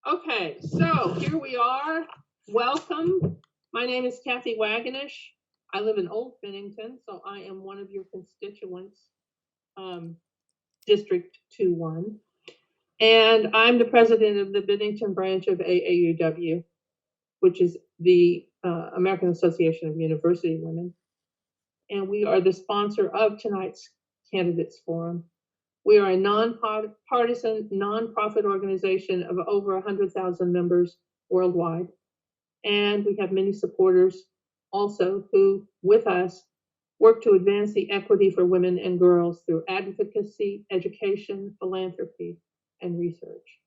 Okay, so here we are. Welcome. My name is Kathy Wagonish. I live in Old Bennington, so I am one of your constituents, District 2-1. And I'm the president of the Bennington branch of AAUW, which is the American Association of University Women. And we are the sponsor of tonight's Candidates Forum. We are a nonpartisan, nonprofit organization of over 100,000 members worldwide. And we have many supporters also who, with us, work to advance the equity for women and girls through advocacy, education, philanthropy, and research.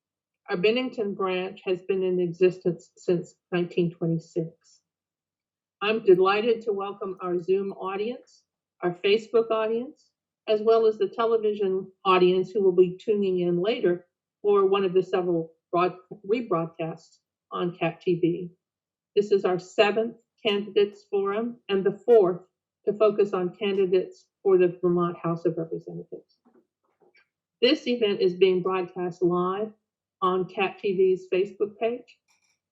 Our Bennington branch has been in existence since 1926. I'm delighted to welcome our Zoom audience, our Facebook audience, as well as the television audience who will be tuning in later for one of the several rebroadcasts on CAT TV. This is our 7th Candidates Forum and the 4th to focus on candidates for the Vermont House of Representatives. This event is being broadcast live on CAT TV's Facebook page,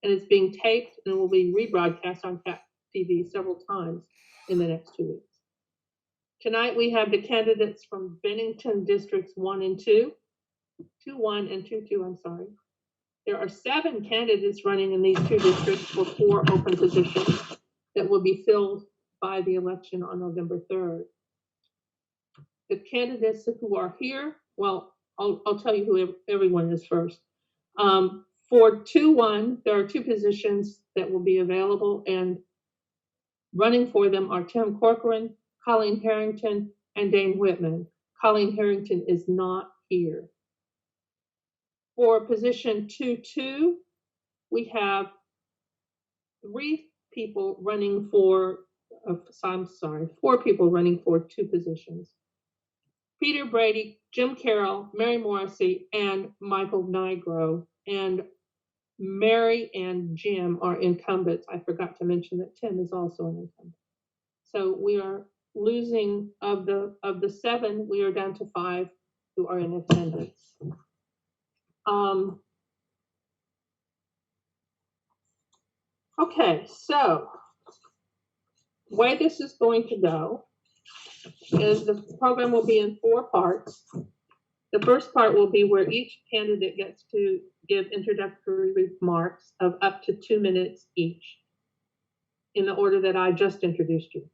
and it's being taped and will be rebroadcast on CAT TV several times in the next 2 weeks. Tonight we have the candidates from Bennington Districts 1 and 2, 2-1 and 2-2, I'm sorry. There are 7 candidates running in these 2 districts for 4 open positions that will be filled by the election on November 3rd. The candidates who are here, well, I'll tell you who everyone is first. For 2-1, there are 2 positions that will be available, and running for them are Tim Corcoran, Colleen Harrington, and Dane Whitman. Colleen Harrington is not here. For position 2-2, we have 4 people running for 2 positions. Peter Brady, Jim Carroll, Mary Morrissey, and Michael Nigro. And Mary and Jim are incumbents. I forgot to mention that Tim is also an incumbent. So we are losing, of the 7, we are down to 5 who are in attendance. Okay, so the way this is going to go is the program will be in 4 parts. The first part will be where each candidate gets to give introductory remarks of up to 2 minutes each in the order that I just introduced you.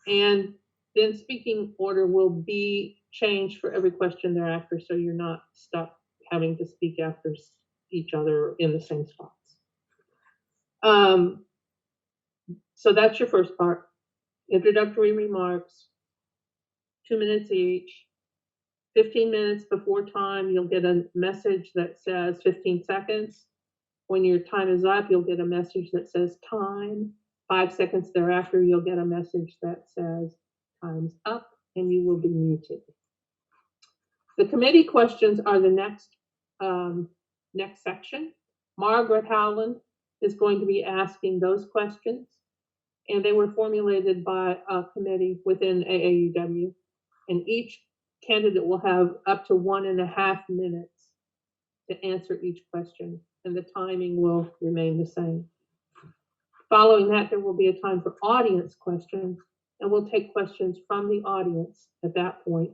And then speaking order will be changed for every question thereafter, so you're not stuck having to speak after each other in the same spots. So that's your first part. Introductory remarks, 2 minutes each. 15 minutes before time, you'll get a message that says 15 seconds. When your time is up, you'll get a message that says time. 5 seconds thereafter, you'll get a message that says time's up, and you will be muted. The committee questions are the next section. Margaret Howland is going to be asking those questions, and they were formulated by a committee within AAUW, and each candidate will have up to 1.5 minutes to answer each question, and the timing will remain the same. Following that, there will be a time for audience questions, and we'll take questions from the audience at that point.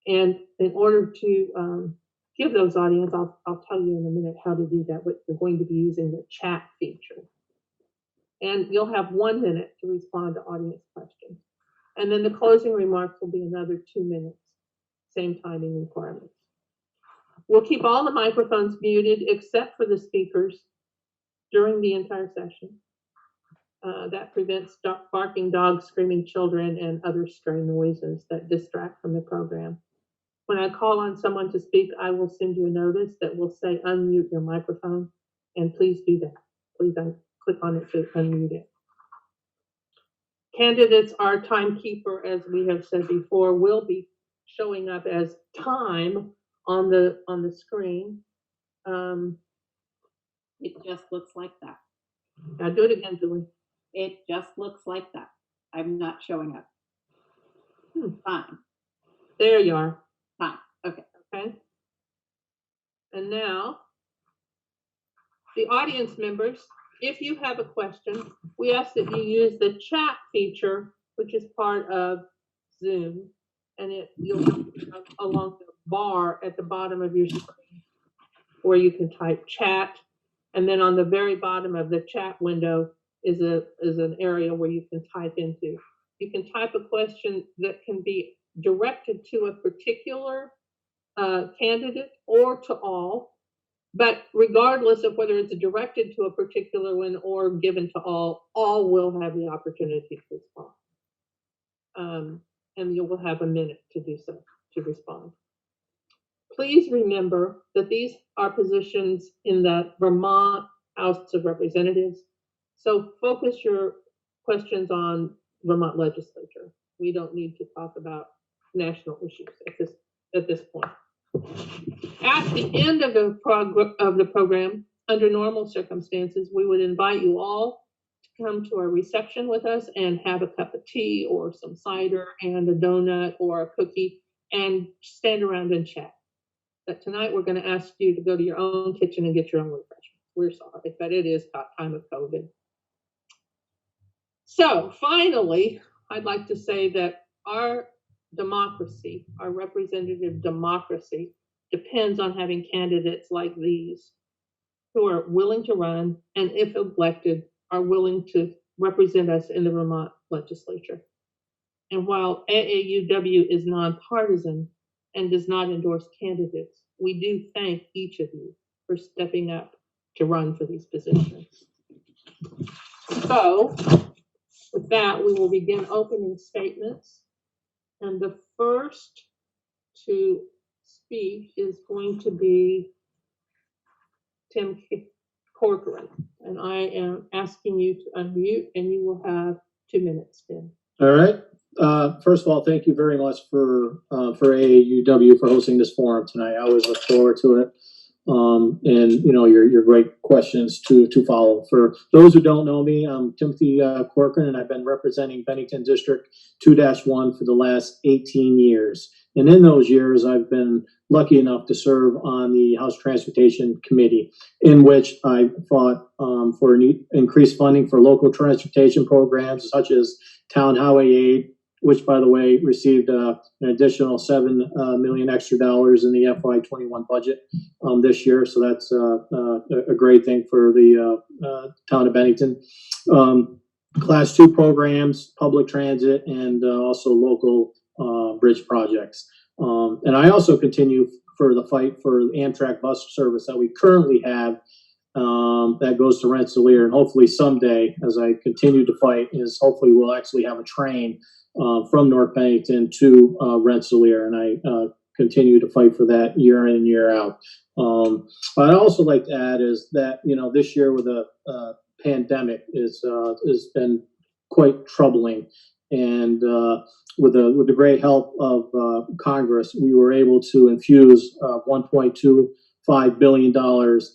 And in order to give those audience, I'll tell you in a minute how to do that, but we're going to be using the chat feature. And you'll have 1 minute to respond to audience questions. And then the closing remarks will be another 2 minutes, same timing requirements. We'll keep all the microphones muted except for the speakers during the entire session. That prevents barking dogs, screaming children, and other stray noises that distract from the program. When I call on someone to speak, I will send you a notice that will say unmute your microphone, and please do that. Please click on it to unmute it. Candidates, our timekeeper, as we have said before, will be showing up as time on the screen. It just looks like that. Now do it again, Julie. It just looks like that. I'm not showing up. Fine. There you are. Fine. Okay. Okay. And now the audience members, if you have a question, we ask that you use the chat feature, which is part of Zoom, and you'll have along the bar at the bottom of your screen where you can type chat, and then on the very bottom of the chat window is an area where you can type into. You can type a question that can be directed to a particular candidate or to all. But regardless of whether it's directed to a particular one or given to all will have the opportunity to respond. And you will have a minute to do so, to respond. Please remember that these are positions in the Vermont House of Representatives. So focus your questions on Vermont Legislature. We don't need to talk about national issues at this point. At the end of the program, under normal circumstances, we would invite you all to come to a reception with us and have a cup of tea or some cider and a donut or a cookie and stand around and chat. But tonight we're going to ask you to go to your own kitchen and get your own refreshments. We're sorry, but it is time of COVID. So finally, I'd like to say that our democracy, our representative democracy, depends on having candidates like these who are willing to run and, if elected, are willing to represent us in the Vermont legislature. And while AAUW is nonpartisan and does not endorse candidates, we do thank each of you for stepping up to run for these positions. So with that, we will begin opening statements. And the first to speak is going to be Tim Corcoran. And I am asking you to unmute, and you will have 2 minutes, Tim. All right. First of all, thank you very much for AAUW for hosting this forum tonight. I always look forward to it. And you know, your great questions to follow. For those who don't know me, I'm Timothy Corcoran, and I've been representing Bennington District 2-1 for the last 18 years. And in those years, I've been lucky enough to serve on the House Transportation Committee, in which I fought for increased funding for local transportation programs such as Town Highway Aid, which, by the way, received an additional $7 million extra dollars in the FY21 budget this year. So that's a great thing for the town of Bennington. Class 2 programs, public transit, and also local bridge projects. And I also continue for the fight for the Amtrak bus service that we currently have that goes to Rensselaer. And hopefully someday, as I continue to fight, is hopefully we'll actually have a train from North Bennington to Rensselaer, and I continue to fight for that year in and year out. What I'd also like to add is that, you know, this year with the pandemic has been quite troubling, and with the great help of Congress, we were able to infuse $1.25 billion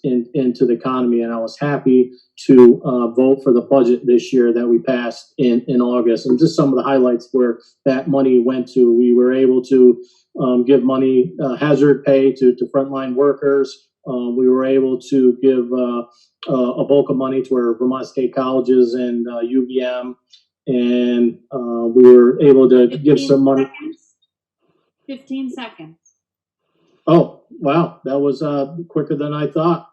into the economy, and I was happy to vote for the budget this year that we passed in August. And just some of the highlights where that money went to: we were able to give money, hazard pay to frontline workers. We were able to give a bulk of money to our Vermont State Colleges and UVM, and we were able to give some money. 15 seconds. Oh, wow. That was quicker than I thought.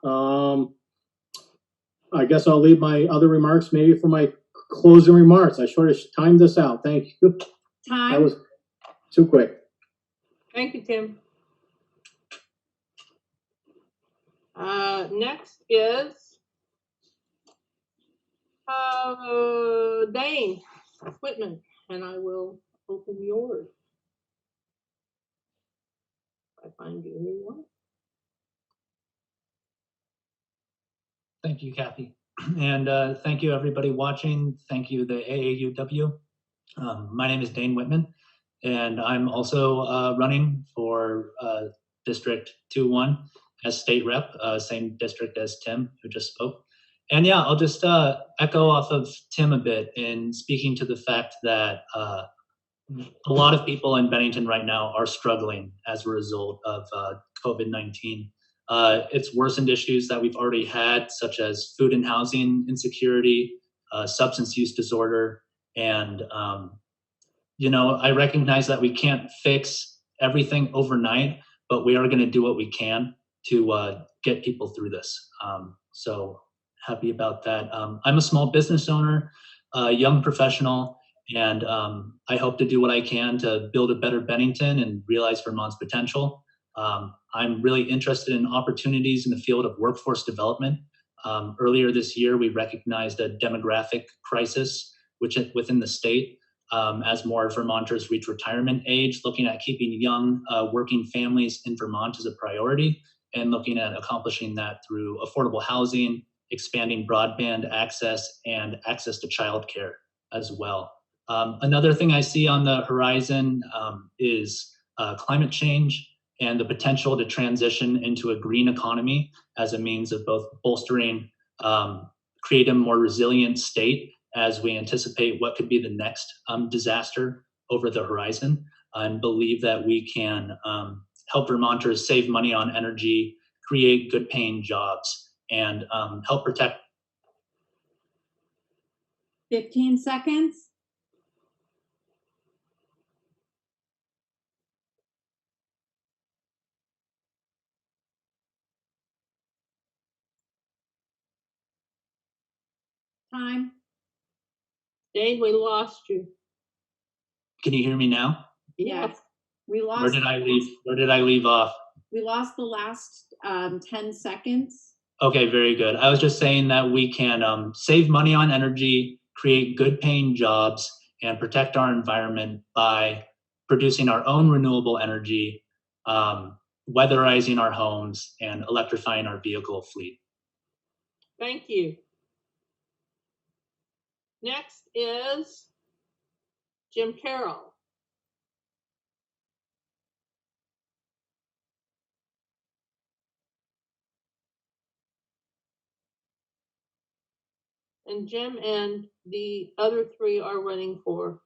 I guess I'll leave my other remarks maybe for my closing remarks. I sort of timed this out. Thank you. Time. That was too quick. Thank you, Tim. Next is Dane Whitman, and I will open yours. If I find you anyone. Thank you, Kathy. And thank you, everybody watching. Thank you, the AAUW. My name is Dane Whitman, and I'm also running for District 2-1 as state rep, same district as Tim, who just spoke. And yeah, I'll just echo off of Tim a bit in speaking to the fact that a lot of people in Bennington right now are struggling as a result of COVID-19. It's worsened issues that we've already had, such as food and housing insecurity, substance use disorder, and I recognize that we can't fix everything overnight, but we are going to do what we can to get people through this. So happy about that. I'm a small business owner, a young professional, and I hope to do what I can to build a better Bennington and realize Vermont's potential. I'm really interested in opportunities in the field of workforce development. Earlier this year, we recognized a demographic crisis within the state as more Vermonters reach retirement age. Looking at keeping young working families in Vermont is a priority, and looking at accomplishing that through affordable housing, expanding broadband access, and access to childcare as well. Another thing I see on the horizon is climate change and the potential to transition into a green economy as a means of both bolstering, create a more resilient state as we anticipate what could be the next disaster over the horizon, and believe that we can help Vermonters save money on energy, create good paying jobs, and help protect. 15 seconds. Time. Dane, we lost you. Can you hear me now? Yes. We lost. Where did I leave off? We lost the last 10 seconds. Okay, very good. I was just saying that we can save money on energy, create good paying jobs, and protect our environment by producing our own renewable energy, weatherizing our homes, and electrifying our vehicle fleet. Thank you. Next is Jim Carroll. And Jim and the other three are running for.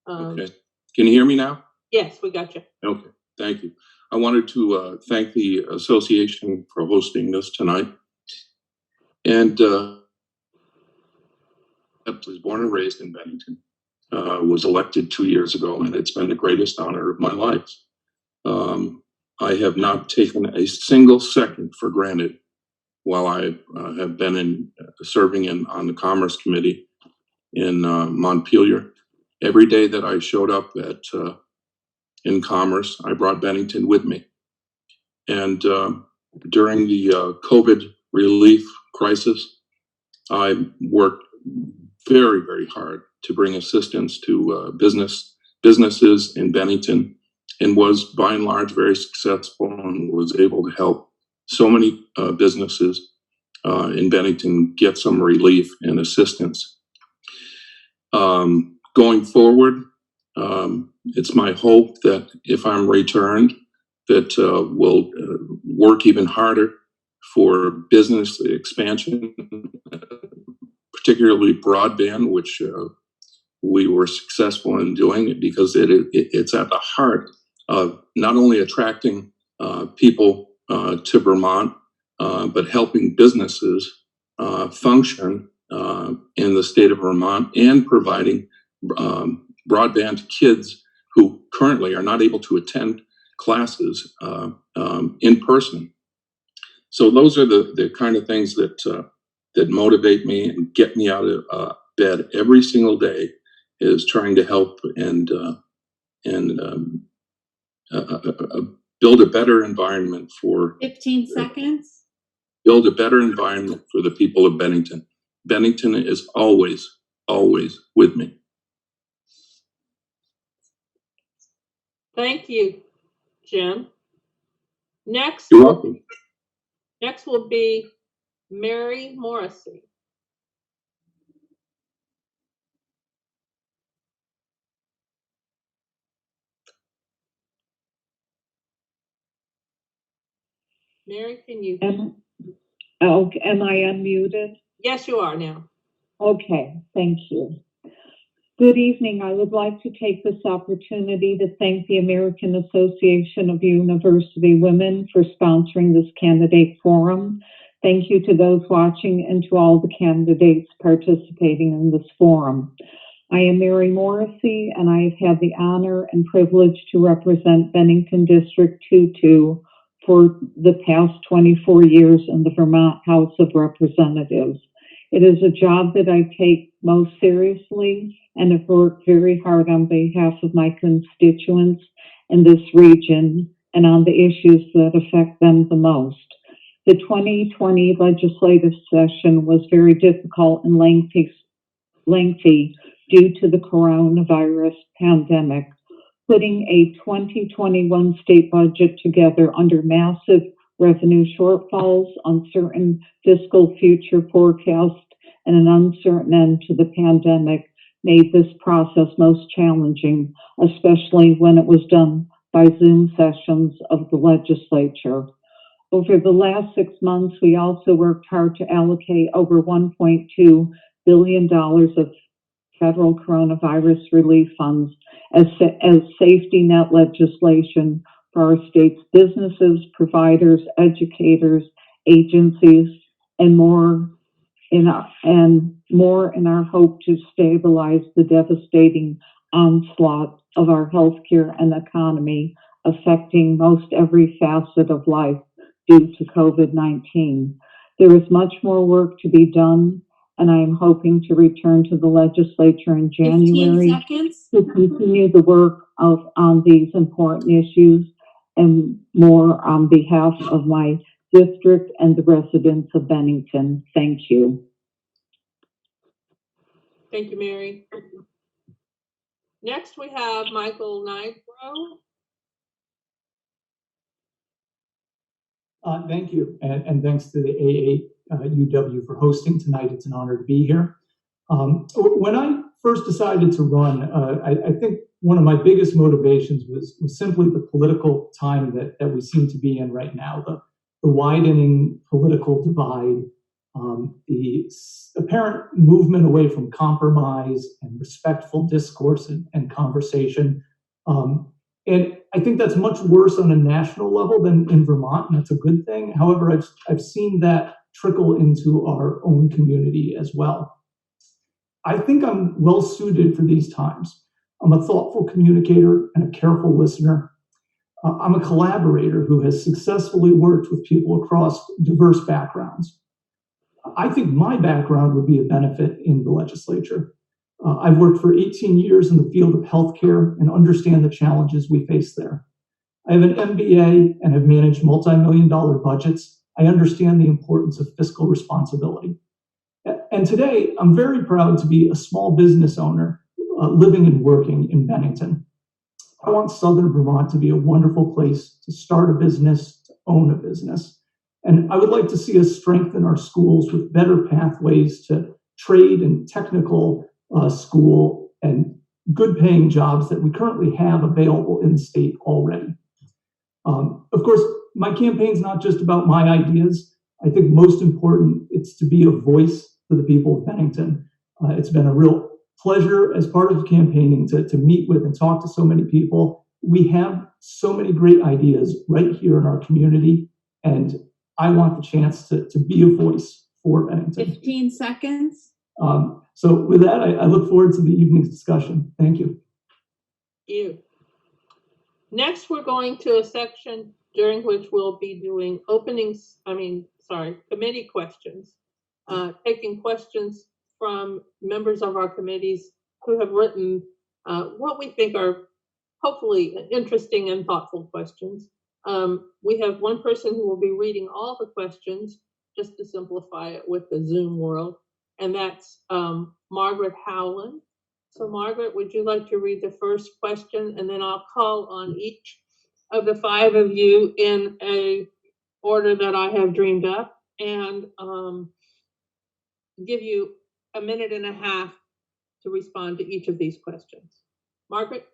Okay. Can you hear me now? Yes, we got you. Okay. Thank you. I wanted to thank the association for hosting this tonight. And I was born and raised in Bennington. Was elected 2 years ago, and it's been the greatest honor of my life. I have not taken a single second for granted while I have been serving on the Commerce Committee in Montpelier. Every day that I showed up in Commerce, I brought Bennington with me. And during the COVID relief crisis, I worked very, very hard to bring assistance to businesses in Bennington, and was by and large very successful, and was able to help so many businesses in Bennington get some relief and assistance. Going forward, it's my hope that if I'm returned, that we'll work even harder for business expansion, particularly broadband, which we were successful in doing, because it's at the heart of not only attracting people to Vermont, but helping businesses function in the state of Vermont, and providing broadband to kids who currently are not able to attend classes in person. So those are the kind of things that motivate me and get me out of bed every single day, is trying to help and build a better environment for 15 seconds. Build a better environment for the people of Bennington. Bennington is always, always with me. Thank you, Jim. Next, You're welcome. Next will be Mary Morrissey. Mary, can you? Am I unmuted? Yes, you are now. Okay, thank you. Good evening. I would like to take this opportunity to thank the American Association of University Women for sponsoring this candidate forum. Thank you to those watching and to all the candidates participating in this forum. I am Mary Morrissey, and I have had the honor and privilege to represent Bennington District 2-2 for the past 24 years in the Vermont House of Representatives. It is a job that I take most seriously and have worked very hard on behalf of my constituents in this region and on the issues that affect them the most. The 2020 legislative session was very difficult and lengthy due to the coronavirus pandemic. Putting a 2021 state budget together under massive revenue shortfalls, uncertain fiscal future forecasts, and an uncertain end to the pandemic made this process most challenging, especially when it was done by Zoom sessions of the legislature. Over the last 6 months, we also worked hard to allocate over $1.2 billion of federal coronavirus relief funds as safety net legislation for our state's businesses, providers, educators, agencies, and more in our hope to stabilize the devastating onslaught of our healthcare and economy affecting most every facet of life due to COVID-19. There is much more work to be done, and I am hoping to return to the legislature in January 15 seconds. to continue the work on these important issues and more on behalf of my district and the residents of Bennington. Thank you. Thank you, Mary. Next, we have Michael Nigro. Thank you, and thanks to the AAUW for hosting tonight. It's an honor to be here. When I first decided to run, I think one of my biggest motivations was simply the political time that we seem to be in right now, the widening political divide, the apparent movement away from compromise and respectful discourse and conversation. And I think that's much worse on a national level than in Vermont, and that's a good thing. However, I've seen that trickle into our own community as well. I think I'm well suited for these times. I'm a thoughtful communicator and a careful listener. I'm a collaborator who has successfully worked with people across diverse backgrounds. I think my background would be a benefit in the legislature. I've worked for 18 years in the field of healthcare and understand the challenges we face there. I have an MBA and have managed multi-million-dollar budgets. I understand the importance of fiscal responsibility. And today, I'm very proud to be a small business owner living and working in Bennington. I want Southern Vermont to be a wonderful place to start a business, to own a business. And I would like to see us strengthen our schools with better pathways to trade and technical school and good paying jobs that we currently have available in the state already. Of course, my campaign's not just about my ideas. I think most important, it's to be a voice for the people of Bennington. It's been a real pleasure as part of campaigning to meet with and talk to so many people. We have so many great ideas right here in our community, and I want the chance to be a voice for Bennington. 15 seconds. So with that, I look forward to the evening's discussion. Thank you. You. Next, we're going to a section during which we'll be doing committee questions, taking questions from members of our committees who have written what we think are hopefully interesting and thoughtful questions. We have one person who will be reading all the questions, just to simplify it with the Zoom world, and that's Margaret Howland. So Margaret, would you like to read the first question, and then I'll call on each of the 5 of you in a order that I have dreamed up, and give you a minute and a half to respond to each of these questions. Margaret?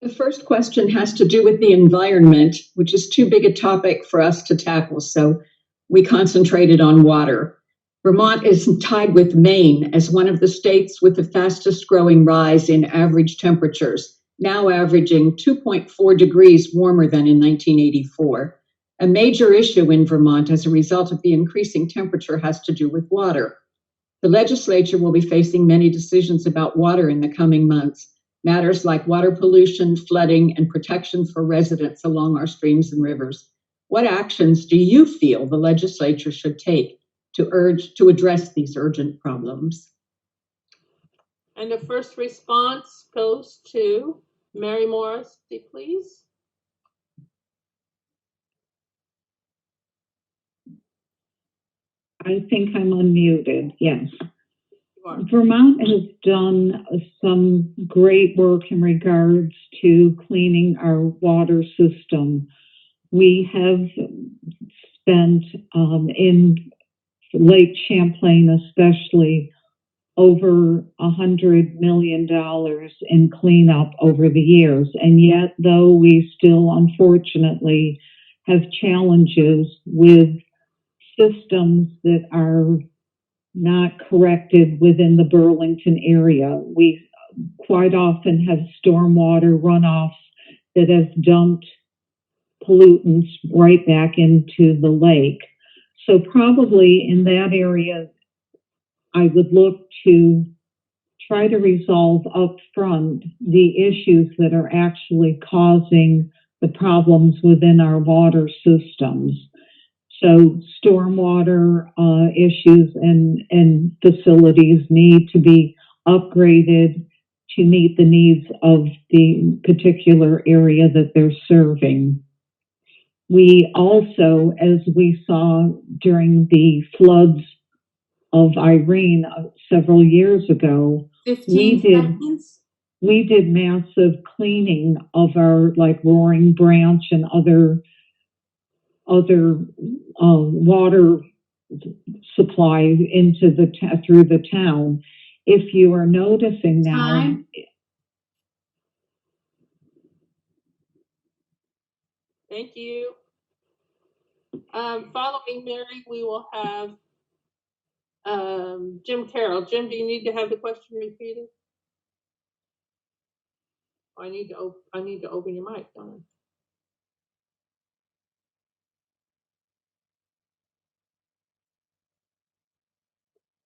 The first question has to do with the environment, which is too big a topic for us to tackle, so we concentrated on water. Vermont is tied with Maine as one of the states with the fastest growing rise in average temperatures, now averaging 2.4 degrees warmer than in 1984. A major issue in Vermont as a result of the increasing temperature has to do with water. The legislature will be facing many decisions about water in the coming months, matters like water pollution, flooding, and protection for residents along our streams and rivers. What actions do you feel the legislature should take to address these urgent problems? And the first response goes to Mary Morrissey, please. I think I'm unmuted, yes. You are. Vermont has done some great work in regards to cleaning our water system. We have spent in Lake Champlain especially over $100 million in cleanup over the years. And yet, though we still unfortunately have challenges with systems that are not corrected within the Burlington area. We quite often have stormwater runoffs that have dumped pollutants right back into the lake. So probably in that area, I would look to try to resolve up front the issues that are actually causing the problems within our water systems. So stormwater issues and facilities need to be upgraded to meet the needs of the particular area that they're serving. We also, as we saw during the floods of Irene several years ago, 15 seconds. we did massive cleaning of our Roaring Branch and other water supply into through the town. If you are noticing now, Time. Thank you. Following Mary, we will have Jim Carroll. Jim, do you need to have the question repeated? I need to open your mic, don't I?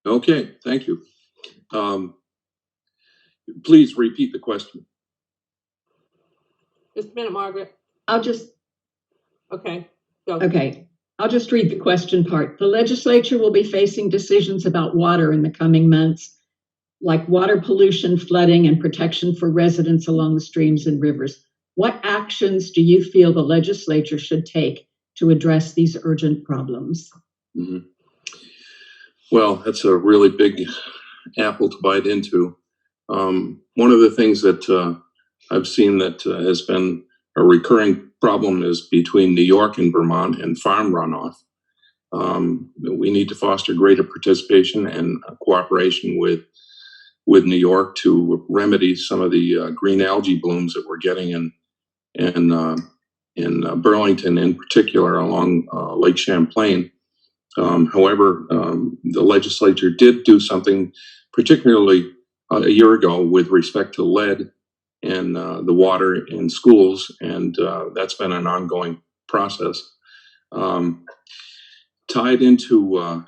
Okay, thank you. Please repeat the question. Just a minute, Margaret. Okay, go. Okay, I'll just read the question part. The legislature will be facing decisions about water in the coming months, like water pollution, flooding, and protection for residents along the streams and rivers. What actions do you feel the legislature should take to address these urgent problems? Mm-hmm. Well, that's a really big apple to bite into. One of the things that I've seen that has been a recurring problem is between New York and Vermont and farm runoff. We need to foster greater participation and cooperation with New York to remedy some of the green algae blooms that we're getting in Burlington, in particular along Lake Champlain. However, the legislature did do something, particularly a year ago, with respect to lead and the water in schools, and that's been an ongoing process. Tied into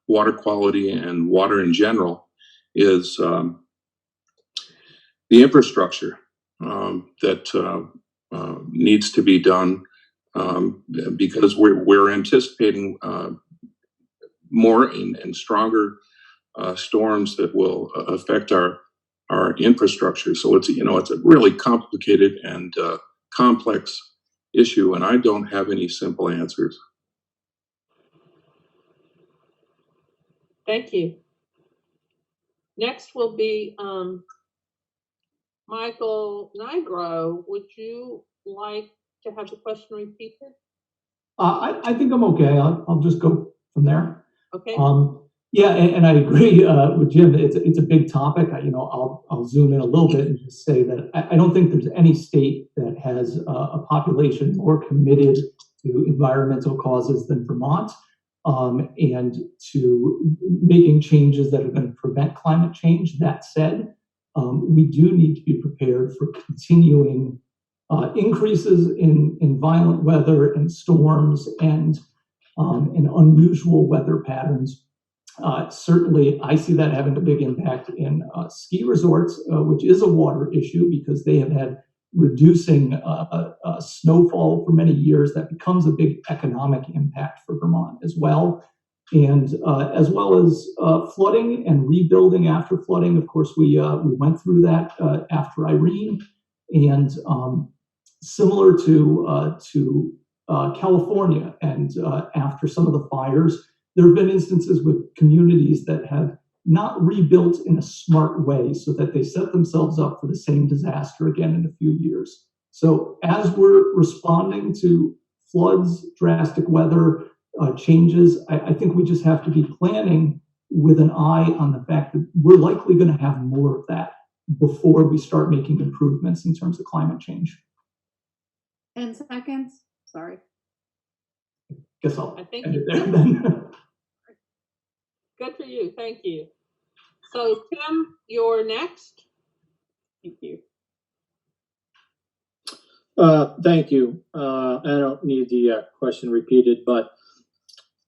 water quality and water in general is the infrastructure that needs to be done, because we're anticipating more and stronger storms that will affect our infrastructure. So it's a really complicated and complex issue, and I don't have any simple answers. Thank you. Next will be Michael Nigro. Would you like to have the question repeated? I think I'm okay. I'll just go from there. Okay. Yeah, and I agree with Jim. It's a big topic. I'll zoom in a little bit and just say that I don't think there's any state that has a population more committed to environmental causes than Vermont. and to making changes that are going to prevent climate change. That said, we do need to be prepared for continuing increases in violent weather and storms and unusual weather patterns. Certainly, I see that having a big impact in ski resorts, which is a water issue because they have had reducing snowfall for many years. That becomes a big economic impact for Vermont as well. And as well as flooding and rebuilding after flooding. Of course, we went through that after Irene. And similar to California and after some of the fires, there have been instances with communities that have not rebuilt in a smart way so that they set themselves up for the same disaster again in a few years. So as we're responding to floods, drastic weather changes, I think we just have to be planning with an eye on the fact that we're likely going to have more of that before we start making improvements in terms of climate change. 10 seconds. Sorry. Guess I'll I think end it there then. good for you. Thank you. So Tim, you're next. Thank you. Thank you. I don't need the question repeated, but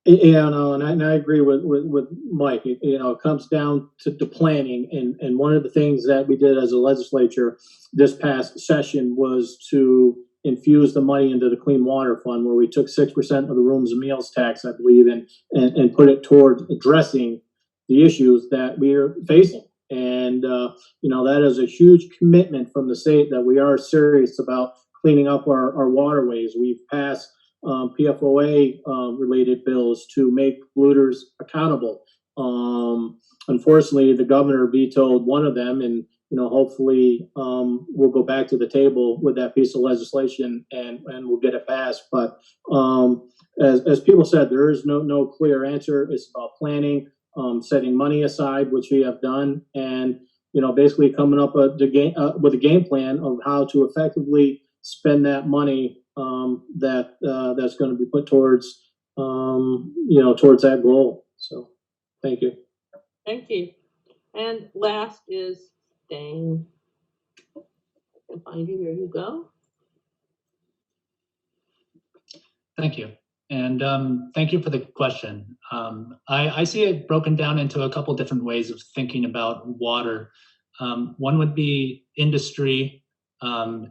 yeah, no, and I agree with Mike. It comes down to planning, and one of the things that we did as a legislature this past session was to infuse the money into the Clean Water Fund, where we took 6% of the rooms and meals tax, I believe, and put it toward addressing the issues that we are facing. And that is a huge commitment from the state that we are serious about cleaning up our waterways. We've passed PFOA related bills to make polluters accountable. Unfortunately, the governor vetoed one of them, and hopefully we'll go back to the table with that piece of legislation and we'll get it passed. But as people said, there is no clear answer. It's about planning, setting money aside, which we have done, and basically coming up with a game plan of how to effectively spend that money that's going to be put towards towards that goal. So thank you. Thank you. And last is Dane. I can find you. Here you go. Thank you. And thank you for the question. I see it broken down into a couple different ways of thinking about water. One would be industry and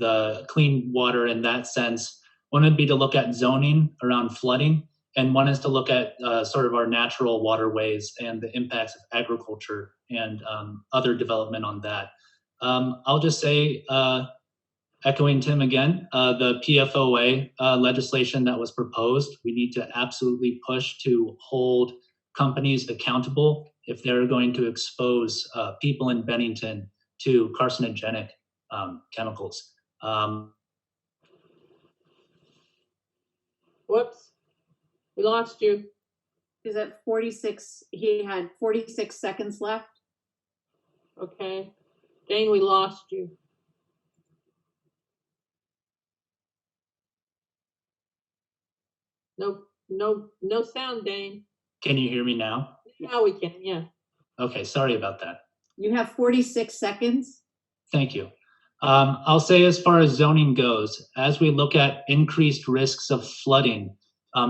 the clean water in that sense. One would be to look at zoning around flooding, and one is to look at sort of our natural waterways and the impacts of agriculture and other development on that. I'll just say, echoing Tim again, the PFOA legislation that was proposed, we need to absolutely push to hold companies accountable if they're going to expose people in Bennington to carcinogenic chemicals. Whoops, we lost you. Is at 46, he had 46 seconds left. Okay. Dane, we lost you. No sound, Dane. Can you hear me now? Now we can, yeah. Okay, sorry about that. You have 46 seconds. Thank you. I'll say as far as zoning goes, as we look at increased risks of flooding,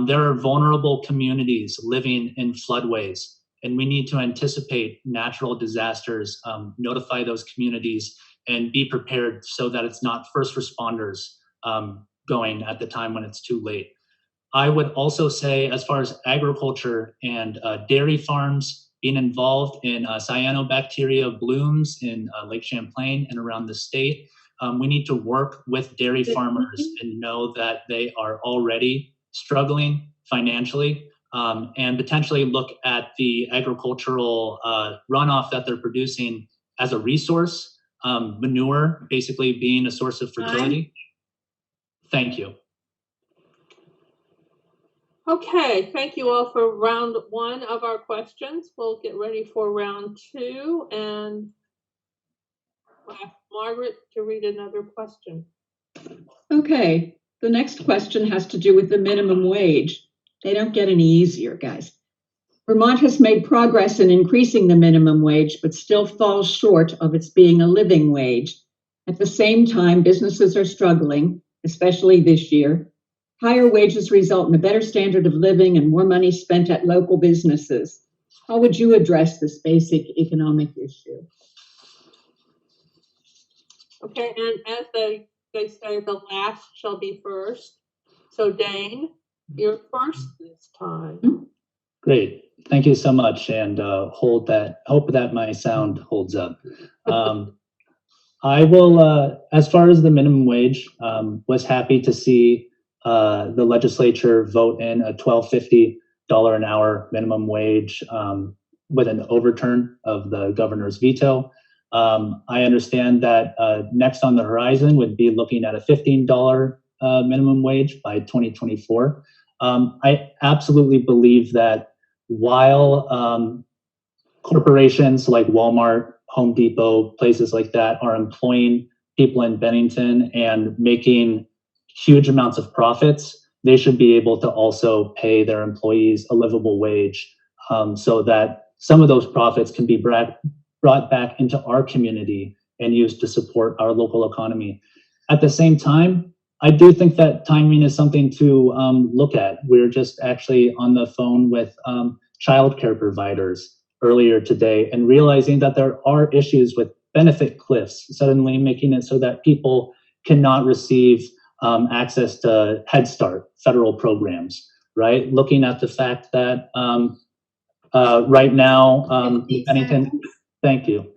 there are vulnerable communities living in floodways, and we need to anticipate natural disasters, notify those communities, and be prepared so that it's not first responders going at the time when it's too late. I would also say, as far as agriculture and dairy farms being involved in cyanobacteria blooms in Lake Champlain and around the state, we need to work with dairy farmers and know that they are already struggling financially, and potentially look at the agricultural runoff that they're producing as a resource, manure basically being a source of fertility. Thank you. Okay, thank you all for round one of our questions. We'll get ready for round two, and I'll ask Margaret to read another question. Okay, the next question has to do with the minimum wage. They don't get any easier, guys. Vermont has made progress in increasing the minimum wage, but still falls short of its being a living wage. At the same time, businesses are struggling, especially this year. Higher wages result in a better standard of living and more money spent at local businesses. How would you address this basic economic issue? Okay, and as they say, the last shall be first. So Dane, you're first this time. Great. Thank you so much, and hope that my sound holds up. I will, as far as the minimum wage, was happy to see the legislature vote in a $12.50 an hour minimum wage with an overturn of the governor's veto. I understand that next on the horizon would be looking at a $15 minimum wage by 2024. I absolutely believe that while corporations like Walmart, Home Depot, places like that are employing people in Bennington and making huge amounts of profits, they should be able to also pay their employees a livable wage so that some of those profits can be brought back into our community and used to support our local economy. At the same time, I do think that timing is something to look at. We're just actually on the phone with childcare providers earlier today and realizing that there are issues with benefit cliffs, suddenly making it so that people cannot receive access to Head Start federal programs, right? Looking at the fact that right now, Bennington, thank you.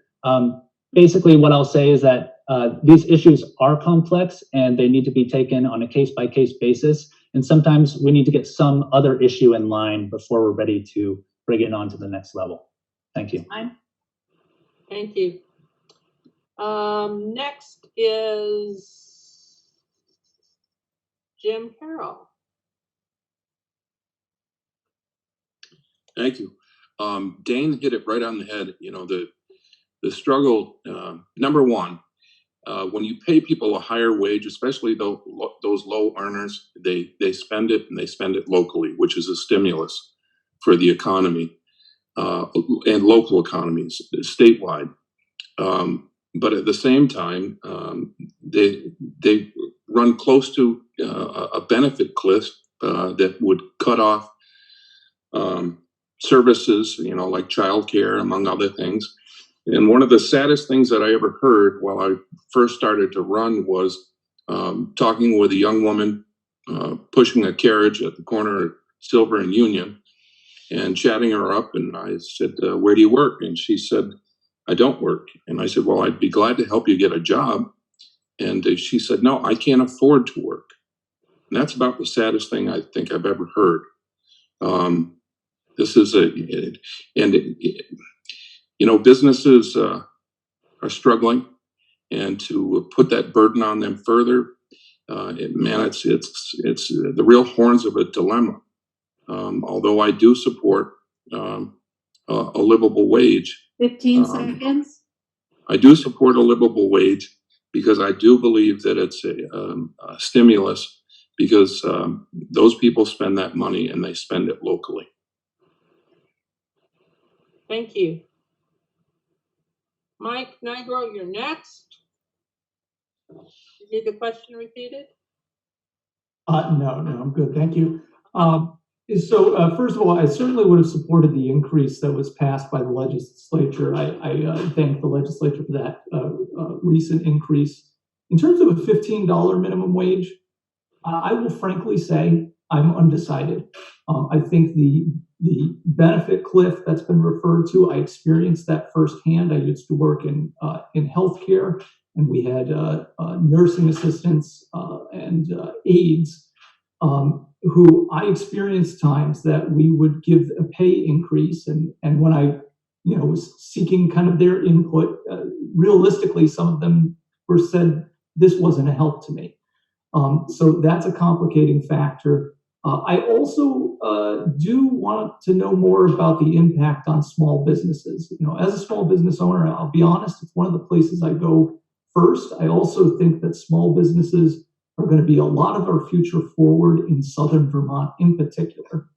Basically, what I'll say is that these issues are complex and they need to be taken on a case-by-case basis. And sometimes we need to get some other issue in line before we're ready to bring it on to the next level. Thank you. Thank you. Next is Jim Carroll. Thank you. Dane hit it right on the head. You know, the struggle, number one, when you pay people a higher wage, especially those low earners, they spend it and they spend it locally, which is a stimulus for the economy and local economies statewide. But at the same time, they run close to a benefit cliff that would cut off services, you know, like childcare, among other things. And one of the saddest things that I ever heard while I first started to run was talking with a young woman pushing a carriage at the corner of Silver and Union and chatting her up. And I said, where do you work? And she said, I don't work. And I said, well, I'd be glad to help you get a job. And she said, no, I can't afford to work. And that's about the saddest thing I think I've ever heard. This is you know, businesses are struggling, and to put that burden on them further, it's the real horns of a dilemma. Although I do support a livable wage. 15 seconds. I do support a livable wage because I do believe that it's a stimulus because those people spend that money and they spend it locally. Thank you. Mike Nigro, you're next. You need the question repeated? No, I'm good. Thank you. So first of all, I certainly would have supported the increase that was passed by the legislature. I thank the legislature for that recent increase. In terms of a $15 minimum wage, I will frankly say I'm undecided. I think the benefit cliff that's been referred to, I experienced that firsthand. I used to work in healthcare, and we had nursing assistants and aides who I experienced times that we would give a pay increase, and when I was seeking kind of their input, realistically, some of them said this wasn't a help to me. So that's a complicating factor. I also do want to know more about the impact on small businesses. As a small business owner, I'll be honest, it's one of the places I go first. I also think that small businesses are going to be a lot of our future forward in Southern Vermont in particular.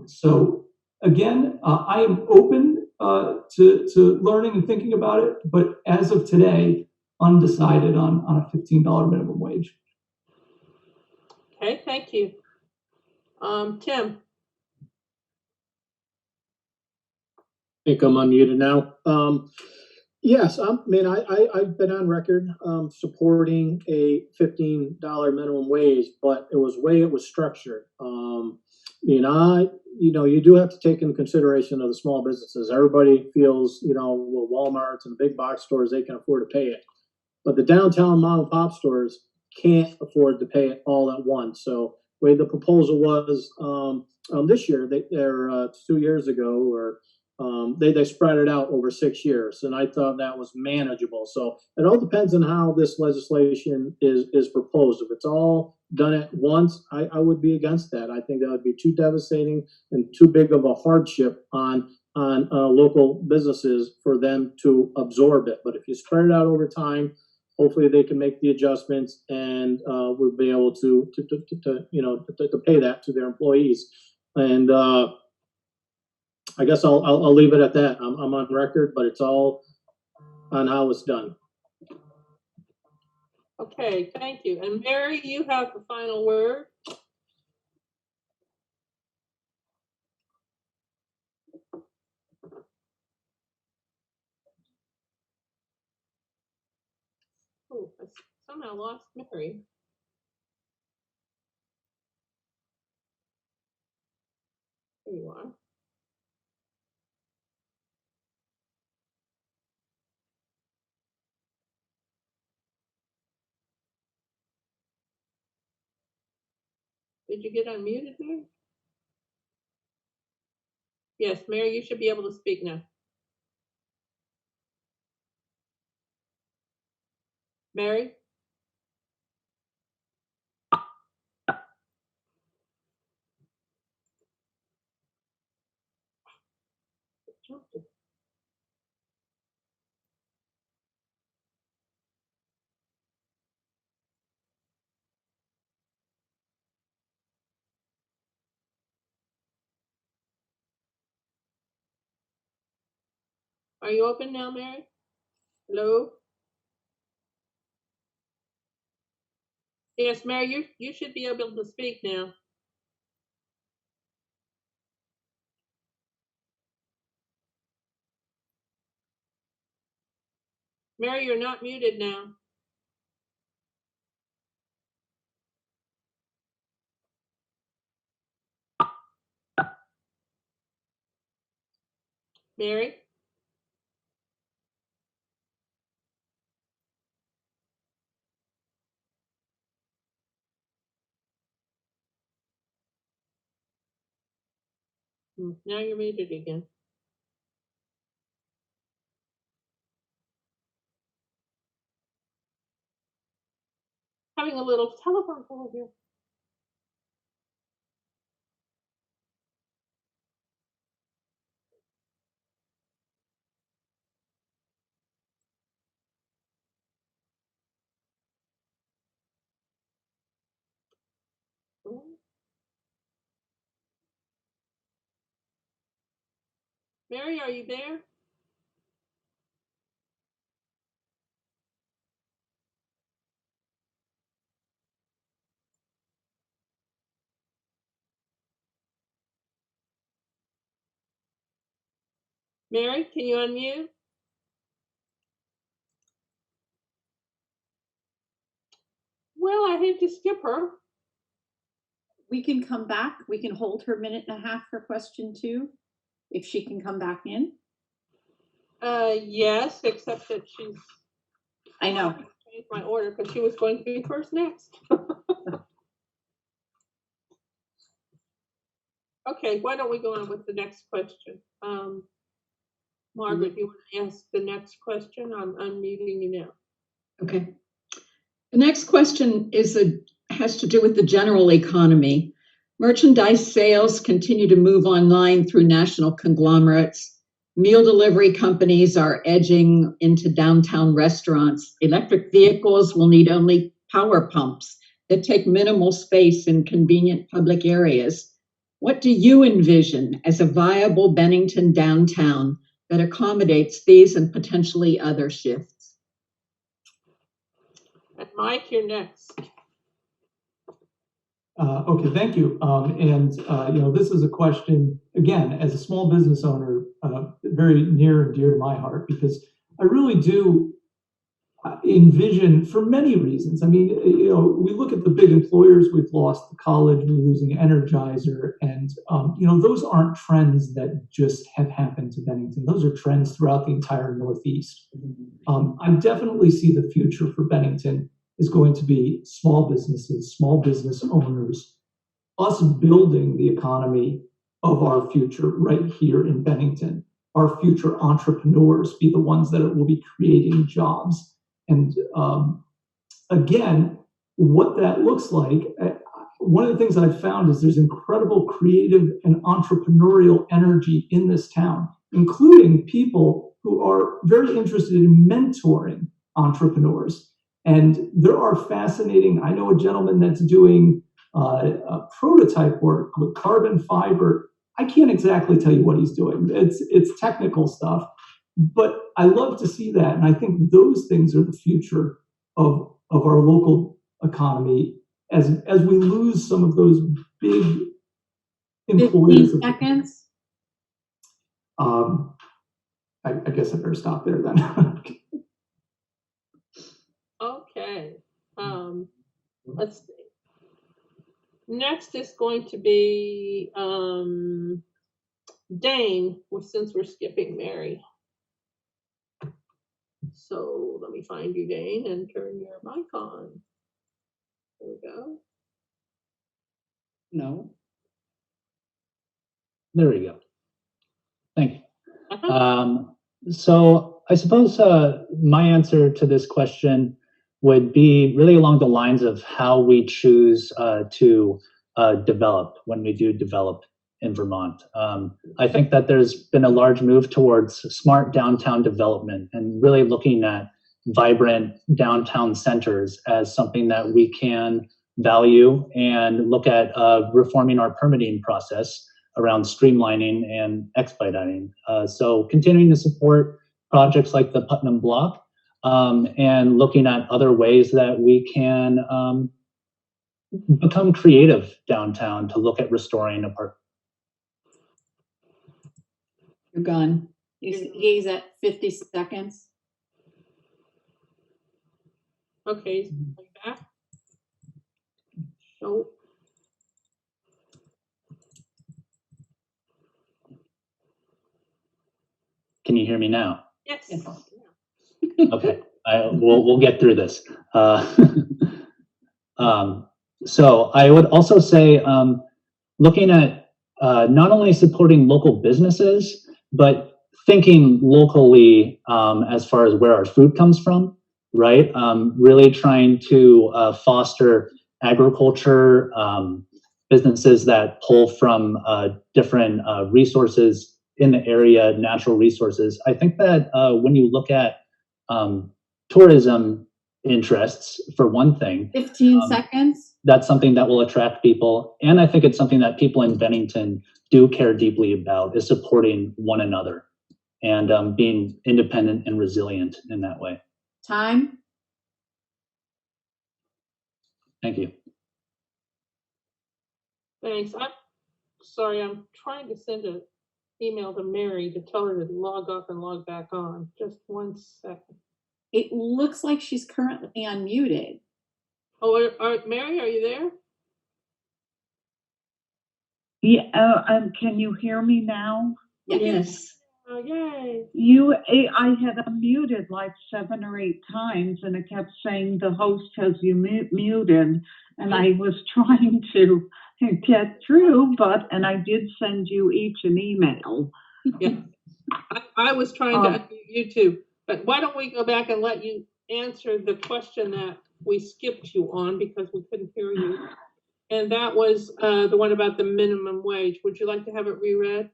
So again, I am open to learning and thinking about it, but as of today, undecided on a $15 minimum wage. Okay, thank you. Tim? I think I'm unmuted now. Yes, I've been on record supporting a $15 minimum wage, but it was the way it was structured. You do have to take into consideration of the small businesses. Everybody feels, well, Walmarts and the big box stores, they can afford to pay it. But the downtown mom and pop stores can't afford to pay it all at once. So the way the proposal was this year, they're 2 years ago, or they spread it out over 6 years, and I thought that was manageable. So it all depends on how this legislation is proposed. If it's all done at once, I would be against that. I think that would be too devastating and too big of a hardship on local businesses for them to absorb it. But if you spread it out over time, hopefully they can make the adjustments, and we'll be able to pay that to their employees. And I guess I'll leave it at that. I'm on record, but it's all on how it's done. Okay, thank you. And Mary, you have the final word. Oh, I somehow lost Mary. There you are. Did you get unmuted, Mary? Yes, Mary, you should be able to speak now. Mary? Are you open now, Mary? Hello? Yes, Mary, you should be able to speak now. Mary, you're not muted now. Mary? Now you're muted again. Having a little telephone call here. Mary, are you there? Mary, can you unmute? Well, I hate to skip her. We can come back. We can hold her 1.5 minutes for question 2, if she can come back in. Yes, except that she's. I know. Changed my order because she was going to be first next. Okay, why don't we go on with the next question? Margaret, you want to ask the next question? I'm unmuting you now. Okay. The next question has to do with the general economy. Merchandise sales continue to move online through national conglomerates. Meal delivery companies are edging into downtown restaurants. Electric vehicles will need only power pumps that take minimal space in convenient public areas. What do you envision as a viable Bennington downtown that accommodates these and potentially other shifts? And Mike, you're next. Okay, thank you. This is a question, again, as a small business owner, very near and dear to my heart, because I really do envision, for many reasons. I mean, we look at the big employers we've lost, the college, we're losing Energizer, and, those aren't trends that just have happened to Bennington. Those are trends throughout the entire Northeast. I definitely see the future for Bennington is going to be small businesses, small business owners, us building the economy of our future right here in Bennington. Our future entrepreneurs be the ones that will be creating jobs. And again, what that looks like, one of the things I've found is there's incredible creative and entrepreneurial energy in this town, including people who are very interested in mentoring entrepreneurs. And there are fascinating, I know a gentleman that's doing prototype work with carbon fiber. I can't exactly tell you what he's doing. It's technical stuff, but I love to see that. And I think those things are the future of our local economy as we lose some of those big employers. 15 seconds. I guess I better stop there then. Okay. Let's see. Next is going to be Dane, since we're skipping Mary. So let me find you, Dane, and turn your mic on. There we go. No. There we go. Thank you. So I suppose my answer to this question would be really along the lines of how we choose to develop when we do develop in Vermont. I think that there's been a large move towards smart downtown development and really looking at vibrant downtown centers as something that we can value and look at reforming our permitting process around streamlining and expediting. So continuing to support projects like the Putnam Block and looking at other ways that we can become creative downtown to look at restoring a park. You're gone. He's at 50 seconds. Okay, back. Nope. Can you hear me now? Yes. Okay, we'll get through this. So I would also say looking at not only supporting local businesses, but thinking locally as far as where our food comes from, right? Really trying to foster agriculture, businesses that pull from different resources in the area, natural resources. I think that when you look at tourism interests, for one thing, 15 seconds. That's something that will attract people. And I think it's something that people in Bennington do care deeply about, is supporting one another and being independent and resilient in that way. Time. Thank you. Thanks. I'm sorry, I'm trying to send an email to Mary to tell her to log off and log back on. Just 1 second. It looks like she's currently unmuted. Oh, Mary, are you there? Yeah, can you hear me now? Yes. Oh, yay. I had unmuted like 7 or 8 times, and it kept saying the host has you muted, and I was trying to get through, and I did send you each an email. Yeah, I was trying to unmute you too, but why don't we go back and let you answer the question that we skipped you on because we couldn't hear you. And that was the one about the minimum wage. Would you like to have it reread?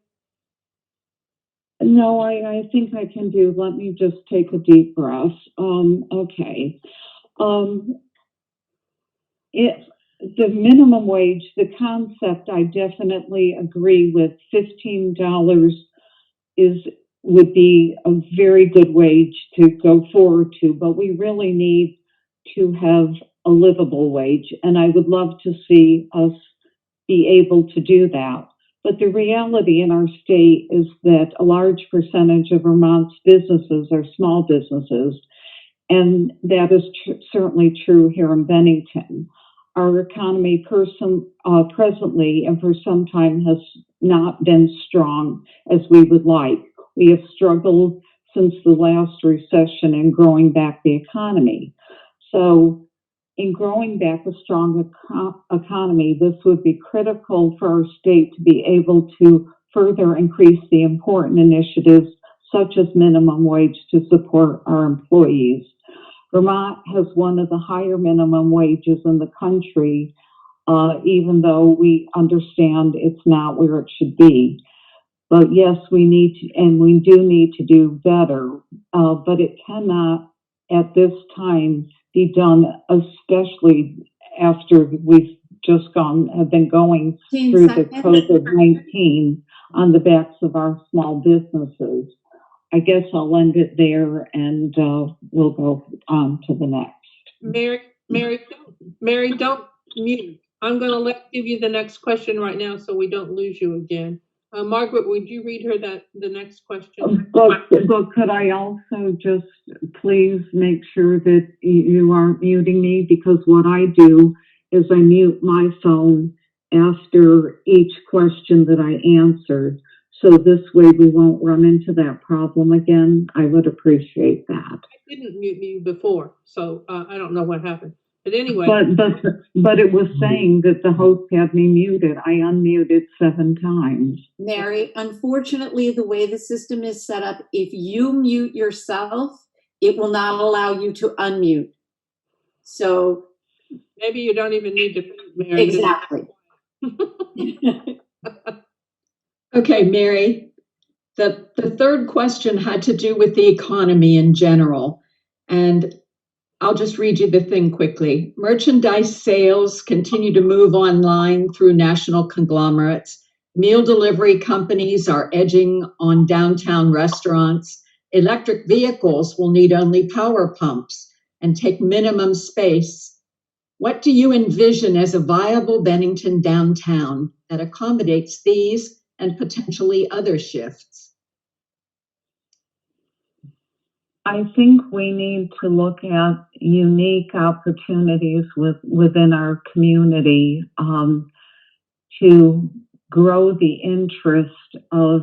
No, I think I can do. Let me just take a deep breath. Okay. the minimum wage, the concept, I definitely agree with. $15 would be a very good wage to go forward to, but we really need to have a livable wage, and I would love to see us be able to do that. But the reality in our state is that a large percentage of Vermont's businesses are small businesses, and that is certainly true here in Bennington. Our economy presently and for some time has not been strong as we would like. We have struggled since the last recession in growing back the economy. So in growing back a strong economy, this would be critical for our state to be able to further increase the important initiatives such as minimum wage to support our employees. Vermont has one of the higher minimum wages in the country, even though we understand it's not where it should be. But yes, we need to, and we do need to do better, but it cannot at this time be done, especially after we've just have been going through the COVID-19 on the backs of our small businesses. I guess I'll end it there, and we'll go on to the next. Mary, don't mute. I'm going to give you the next question right now so we don't lose you again. Margaret, would you read her the next question? But could I also just please make sure that you aren't muting me, because what I do is I mute my phone after each question that I answered. So this way we won't run into that problem again. I would appreciate that. I didn't mute you before, so I don't know what happened. But anyway. But it was saying that the host had me muted. I unmuted 7 times. Mary, unfortunately, the way the system is set up, if you mute yourself, it will not allow you to unmute. So maybe you don't even need to mute, Mary. Exactly. Okay, Mary, the third question had to do with the economy in general. And I'll just read you the thing quickly. Merchandise sales continue to move online through national conglomerates. Meal delivery companies are edging on downtown restaurants. Electric vehicles will need only power pumps and take minimum space. What do you envision as a viable Bennington downtown that accommodates these and potentially other shifts? I think we need to look at unique opportunities within our community to grow the interest of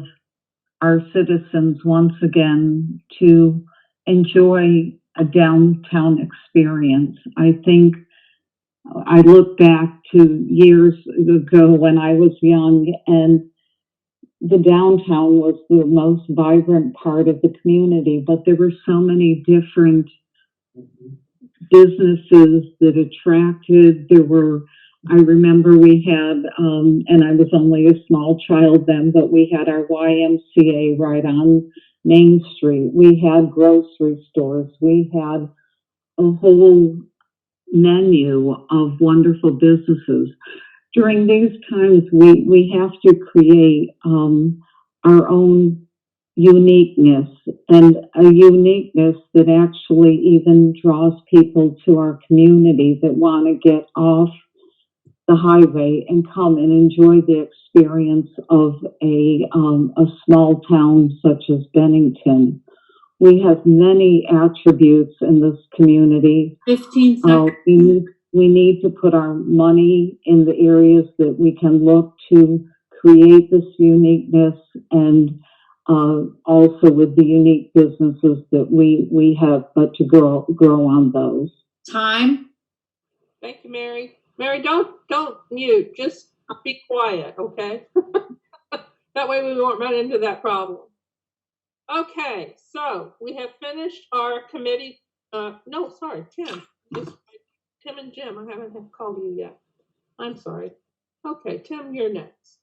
our citizens once again to enjoy a downtown experience. I think I look back to years ago when I was young, and the downtown was the most vibrant part of the community, but there were so many different businesses that attracted. I remember we had, and I was only a small child then, but we had our YMCA right on Main Street. We had grocery stores. We had a whole menu of wonderful businesses. During these times, we have to create our own uniqueness, and a uniqueness that actually even draws people to our community that want to get off the highway and come and enjoy the experience of a small town such as Bennington. We have many attributes in this community. 15 seconds. We need to put our money in the areas that we can look to create this uniqueness, and also with the unique businesses that we have, but to grow on those. Time. Thank you, Mary. Mary, don't mute. Just be quiet, okay? That way we won't run into that problem. Okay, so we have finished our committee. No, sorry, Tim. Tim and Jim, I haven't called you yet. I'm sorry. Okay, Tim, you're next.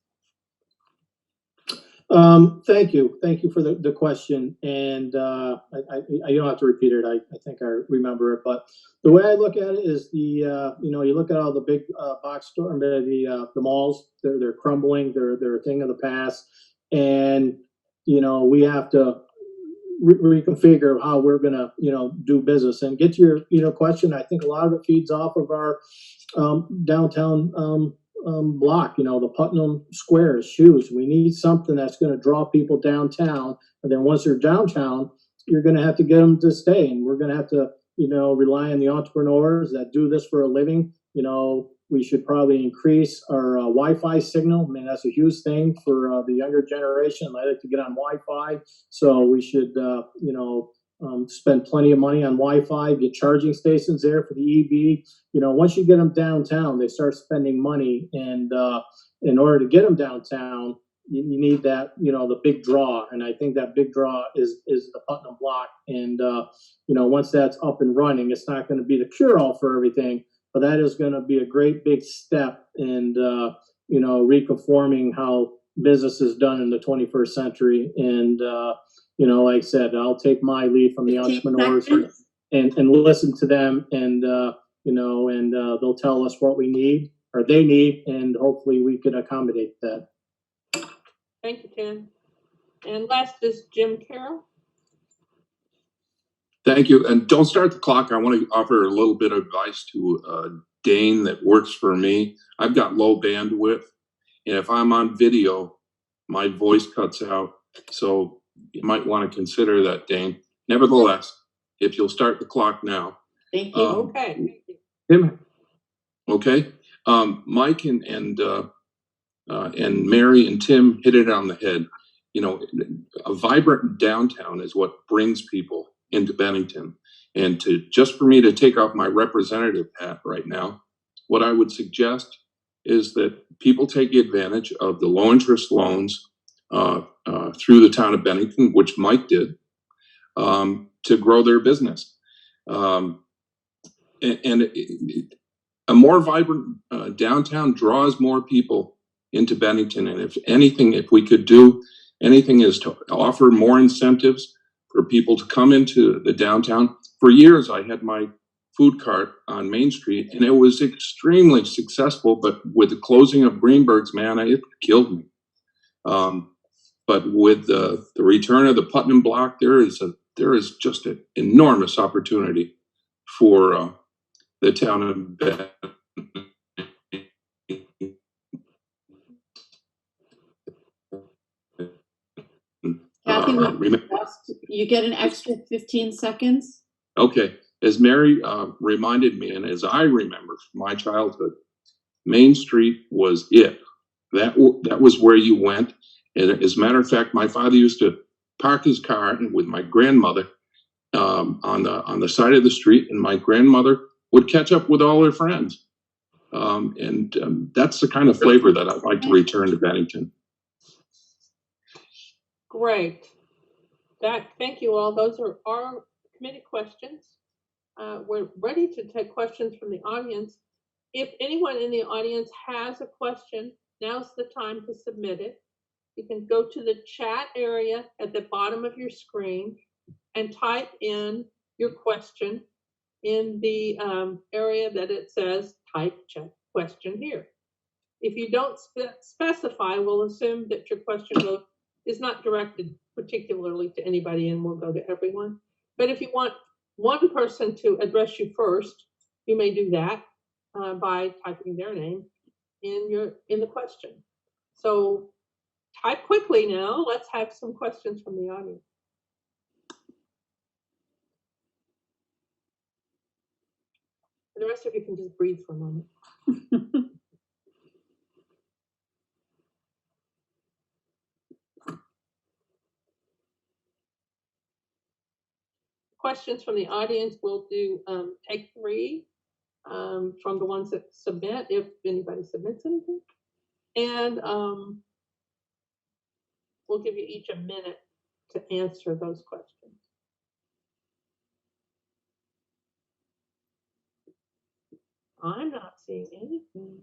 Thank you. Thank you for the question. And I don't have to repeat it. I think I remember it. But the way I look at it is you look at all the big box store, the malls. They're crumbling. They're a thing of the past. And we have to reconfigure how we're gonna do business. And get to your question. I think a lot of it feeds off of our downtown block, the Putnam Squares, shoes. We need something that's going to draw people downtown. And then once they're downtown, you're going to have to get them to stay. And we're going to have to, rely on the entrepreneurs that do this for a living. We should probably increase our Wi-Fi signal. I mean, that's a huge thing for the younger generation. They like to get on Wi-Fi. So we should, spend plenty of money on Wi-Fi, get charging stations there for the EV. Once you get them downtown, they start spending money. And in order to get them downtown, you need that, the big draw. And I think that big draw is the Putnam block. And, once that's up and running, it's not going to be the cure-all for everything, but that is going to be a great big step in, reconforming how business is done in the 21st century. And, like I said, I'll take my lead from the entrepreneurs and listen to them, and they'll tell us what we need or they need, and hopefully we can accommodate that. Thank you, Ken. And last is Jim Carroll. Thank you. And don't start the clock. I want to offer a little bit of advice to Dane that works for me. I've got low bandwidth, and if I'm on video, my voice cuts out. So you might want to consider that, Dane. Nevertheless, if you'll start the clock now. Thank you. Okay. Thank you. Tim. Okay. Mike and Mary and Tim hit it on the head. A vibrant downtown is what brings people into Bennington. And just for me to take off my representative hat right now, what I would suggest is that people take advantage of the low interest loans through the town of Bennington, which Mike did, to grow their business. And a more vibrant downtown draws more people into Bennington. And if we could do anything, is to offer more incentives for people to come into the downtown. For years, I had my food cart on Main Street, and it was extremely successful. But with the closing of Greenberg's, man, it killed me. But with the return of the Putnam block, there is just an enormous opportunity for the town of Bennington. Kathy, you get an extra 15 seconds. Okay. As Mary reminded me, and as I remember from my childhood, Main Street was it. That was where you went. And as a matter of fact, my father used to park his car with my grandmother on the side of the street, and my grandmother would catch up with all her friends. That's the kind of flavor that I'd like to return to Bennington. Great. Thank you all. Those are our committee questions. We're ready to take questions from the audience. If anyone in the audience has a question, now's the time to submit it. You can go to the chat area at the bottom of your screen and type in your question in the area that it says type question here. If you don't specify, we'll assume that your question is not directed particularly to anybody and will go to everyone. But if you want one person to address you first, you may do that by typing their name in the question. So type quickly now. Let's have some questions from the audience. And the rest of you can just breathe for a moment. Questions from the audience, we'll do take 3 from the ones that submit, if anybody submits anything. And we'll give you each a minute to answer those questions. I'm not seeing anything.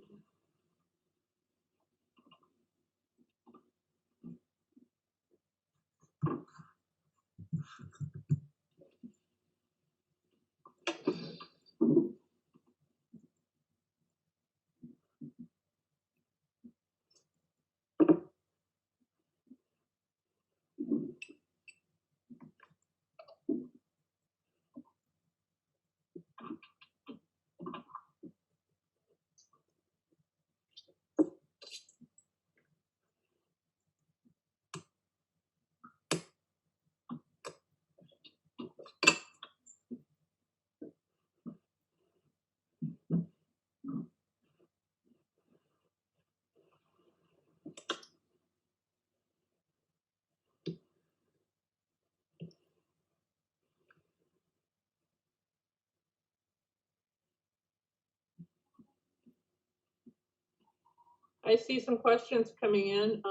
I see some questions coming in.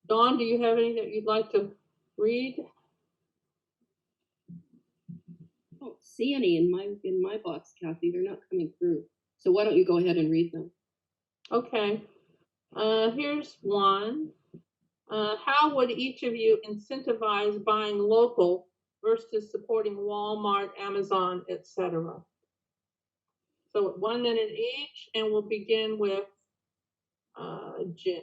Dawn, do you have any that you'd like to read? I don't see any in my box, Kathy. They're not coming through. So why don't you go ahead and read them? Okay. Here's one. How would each of you incentivize buying local versus supporting Walmart, Amazon, etc.? So 1 minute each, and we'll begin with Jen.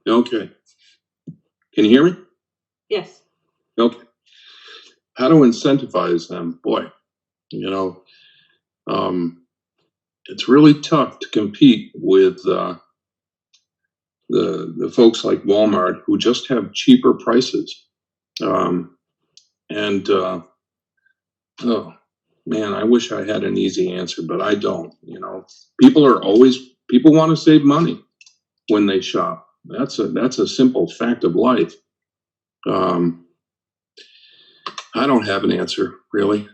Okay. Can you hear me? Yes. Okay. How to incentivize them? Boy, you know, it's really tough to compete with the folks like Walmart who just have cheaper prices. Oh man, I wish I had an easy answer, but I don't. You know, people want to save money when they shop. That's a simple fact of life. I don't have an answer really.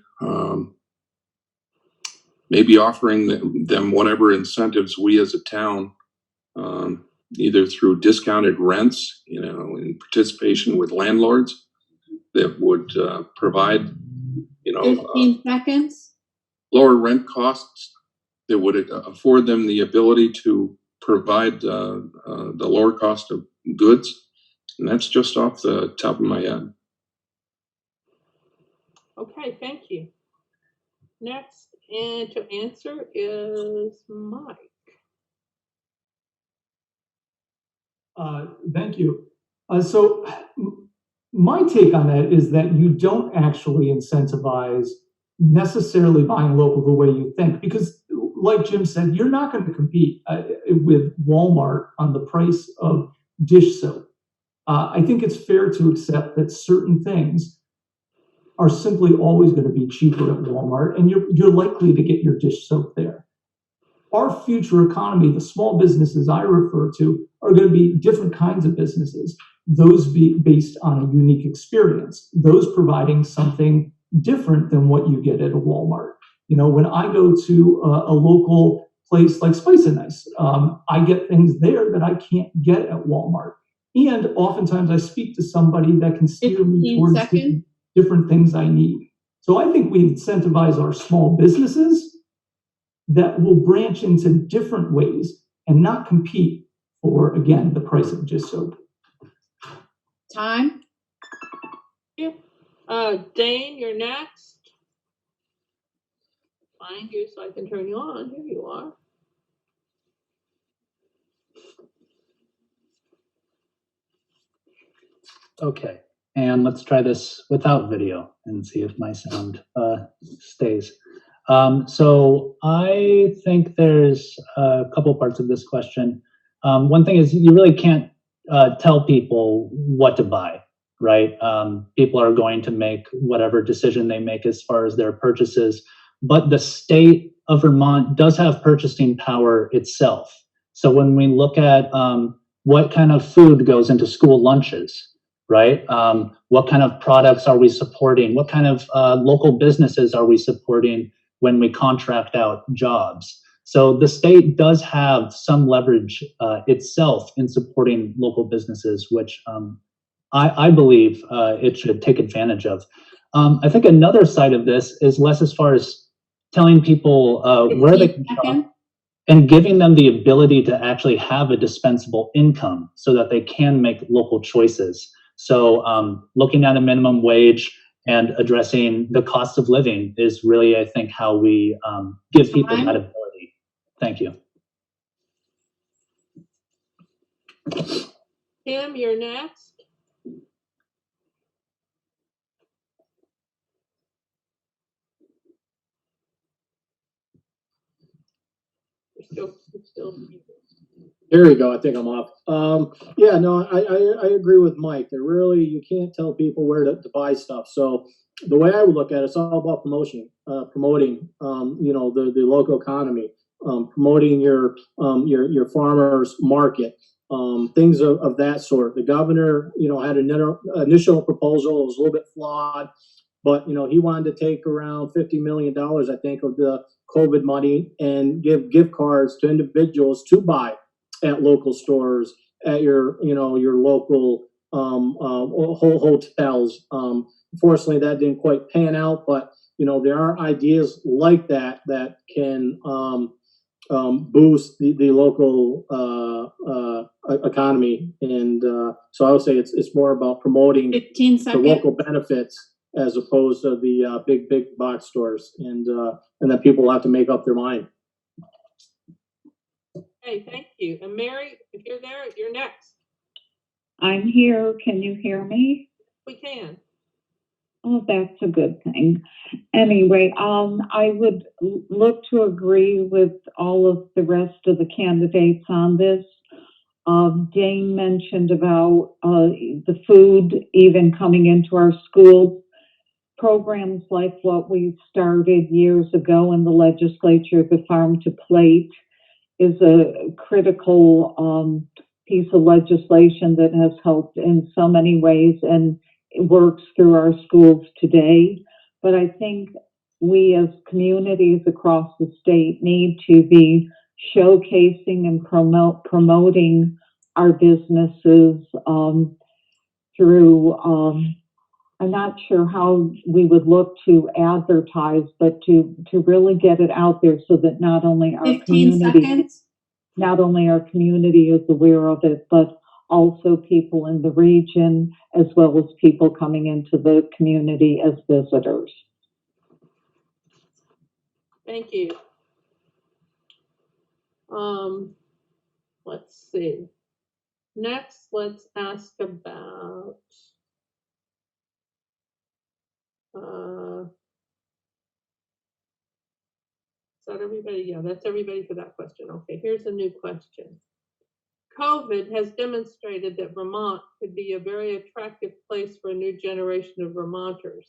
Maybe offering them whatever incentives we as a town, either through discounted rents, you know, in participation with landlords that would provide, you know, 15 seconds. lower rent costs that would afford them the ability to provide the lower cost of goods. And that's just off the top of my head. Okay, thank you. Next, and to answer is Mike. Thank you. So my take on that is that you don't actually incentivize necessarily buying local the way you think, because like Jim said, you're not going to compete with Walmart on the price of dish soap. I think it's fair to accept that certain things are simply always going to be cheaper at Walmart, and you're likely to get your dish soap there. Our future economy, the small businesses I refer to, are going to be different kinds of businesses. Those be based on a unique experience. Those providing something different than what you get at a Walmart. You know, when I go to a local place like Spice and Nice, I get things there that I can't get at Walmart. And oftentimes I speak to somebody that can steer me towards different things I need. So I think we incentivize our small businesses that will branch into different ways and not compete for, again, the price of dish soap. Time. Yeah. Dane, you're next. Find you so I can turn you on. Here you are. Okay, and let's try this without video and see if my sound stays. So I think there's a couple parts of this question. One thing is you really can't tell people what to buy, right? People are going to make whatever decision they make as far as their purchases, but the state of Vermont does have purchasing power itself. So when we look at what kind of food goes into school lunches, right? What kind of products are we supporting? What kind of local businesses are we supporting when we contract out jobs? So the state does have some leverage itself in supporting local businesses, which I believe it should take advantage of. I think another side of this is less as far as telling people where they can shop and giving them the ability to actually have a dispensable income so that they can make local choices. So looking at a minimum wage and addressing the cost of living is really, I think, how we give people that ability. Thank you. Kim, you're next. You're still. There you go. I think I'm off. Yeah, no, I agree with Mike. That really, you can't tell people where to buy stuff. So the way I would look at it, it's all about promoting, the local economy, promoting your farmers market, things of that sort. The governor, had an initial proposal. It was a little bit flawed, but he wanted to take around $50 million, I think, of the COVID money and give gift cards to individuals to buy at local stores, at your local hotels. Unfortunately, that didn't quite pan out, but there are ideas like that that can boost the local economy, and so I would say it's more about promoting 15 the seconds. local benefits as opposed to the big box stores, and then people will have to make up their mind. Hey, thank you. And Mary, if you're there, you're next. I'm here. Can you hear me? We can. Oh, that's a good thing. Anyway, I would look to agree with all of the rest of the candidates on this. Dane mentioned about the food even coming into our schools. Programs like what we started years ago in the legislature, the Farm to Plate, is a critical piece of legislation that has helped in so many ways and it works through our schools today. But I think we as communities across the state need to be showcasing and promoting our businesses through, I'm not sure how we would look to advertise, but to really get it out there so that not only our 15 seconds. not only our community is aware of it, but also people in the region, as well as people coming into the community as visitors. Thank you. Let's see. Next, let's ask about is that everybody? Yeah, that's everybody for that question. Okay, here's a new question. COVID has demonstrated that Vermont could be a very attractive place for a new generation of Vermonters.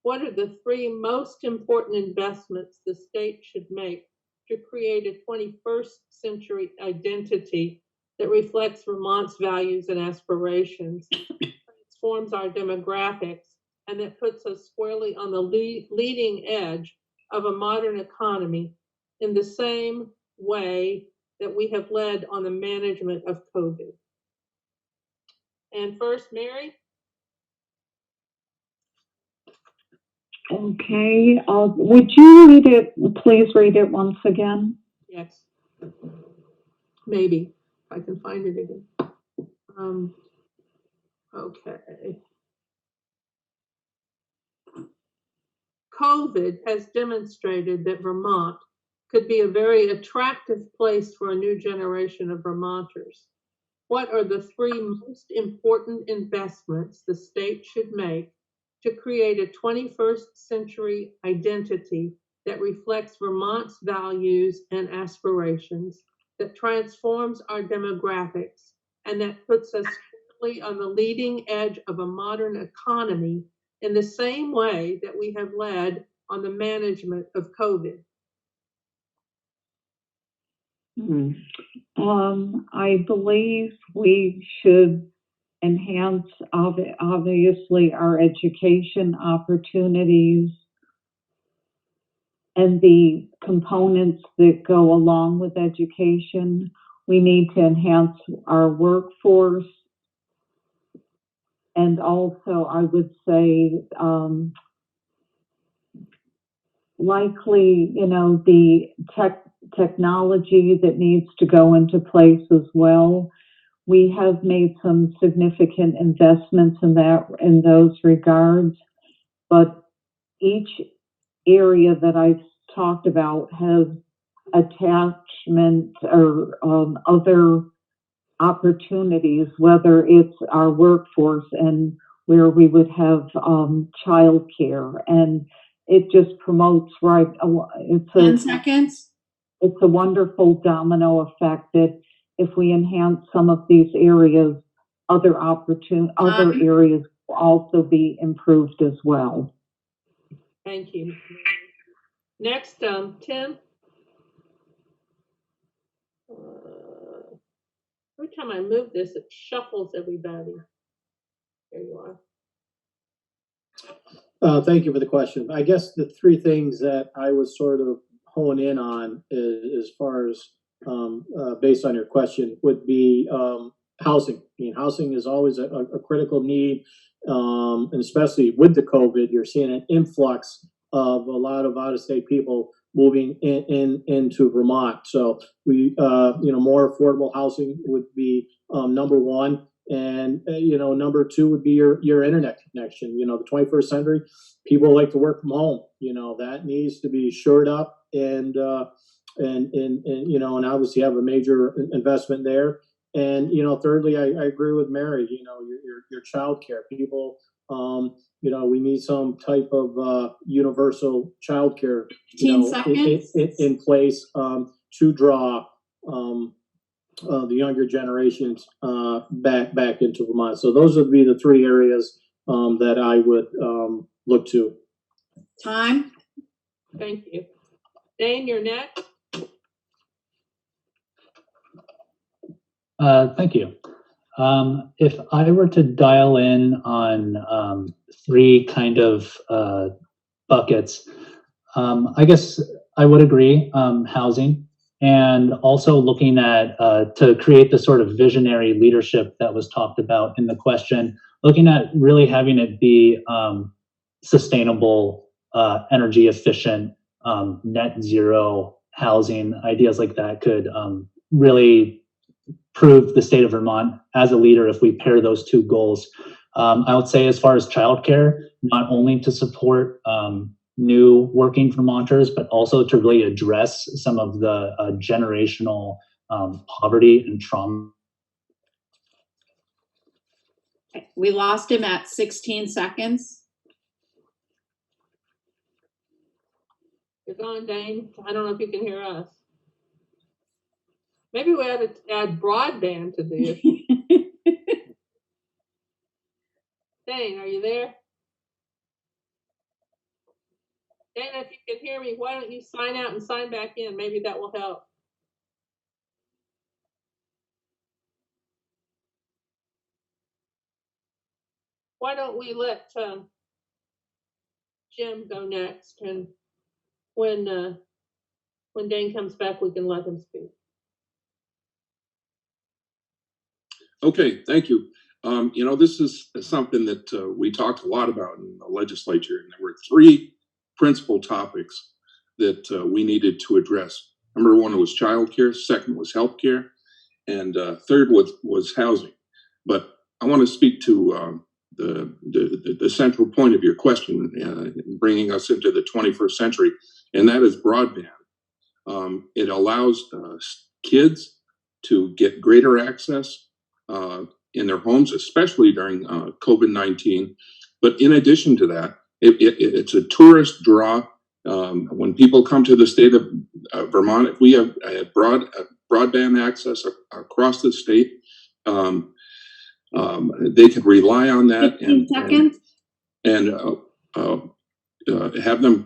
What are the 3 most important investments the state should make to create a 21st century identity that reflects Vermont's values and aspirations, transforms our demographics, and that puts us squarely on the leading edge of a modern economy in the same way that we have led on the management of COVID? And first, Mary. Okay, would you read it, please read it once again? Yes. Maybe, if I can find it again. Okay. COVID has demonstrated that Vermont could be a very attractive place for a new generation of Vermonters. What are the 3 most important investments the state should make to create a 21st century identity that reflects Vermont's values and aspirations, that transforms our demographics, and that puts us squarely on the leading edge of a modern economy in the same way that we have led on the management of COVID? I believe we should enhance, obviously, our education opportunities and the components that go along with education. We need to enhance our workforce. And also, I would say likely, the technology that needs to go into place as well. We have made some significant investments in those regards, but each area that I've talked about has attachment or other opportunities, whether it's our workforce and where we would have childcare, and it just promotes 10 seconds. It's a wonderful domino effect that if we enhance some of these areas, other areas will also be improved as well. Thank you. Next, Tim. Every time I move this, it shuffles everybody. There you are. Thank you for the question. I guess the three things that I would sort of hone in on as far as based on your question would be housing. I mean, housing is always a critical need, and especially with the COVID, you're seeing an influx of a lot of out-of-state people moving into Vermont. So we, more affordable housing would be number one. And, number two would be your internet connection. The 21st century, people like to work from home. That needs to be shored up and obviously have a major investment there. And, thirdly, I agree with Mary, your child care. People, we need some type of universal child care, in place to draw the younger generations back into Vermont. So those would be the three areas that I would look to. Time. Thank you. Dane, you're next. Thank you. If I were to dial in on three kind of buckets, I guess I would agree, housing, and also looking at to create the sort of visionary leadership that was talked about in the question, looking at really having it be sustainable, energy efficient, net zero housing. Ideas like that could really prove the state of Vermont as a leader if we pair those two goals. I would say as far as childcare, not only to support new working Vermonters, but also to really address some of the generational poverty and trauma. We lost him at 16 seconds. You're gone, Dane. I don't know if you can hear us. Maybe we ought to add broadband to this. Dane, are you there? Dane, if you can hear me, why don't you sign out and sign back in? Maybe that will help. Why don't we let Jim go next, and when Dane comes back, we can let him speak. Okay, thank you. This is something that we talked a lot about in the legislature, and there were three principal topics that we needed to address. Number one was childcare, second was healthcare, and third was housing. But I want to speak to the central point of your question, bringing us into the 21st century, and that is broadband. It allows kids to get greater access in their homes, especially during COVID-19. But in addition to that, it's a tourist draw. When people come to the state of Vermont, if we have broadband access across the state, they could rely on that and have them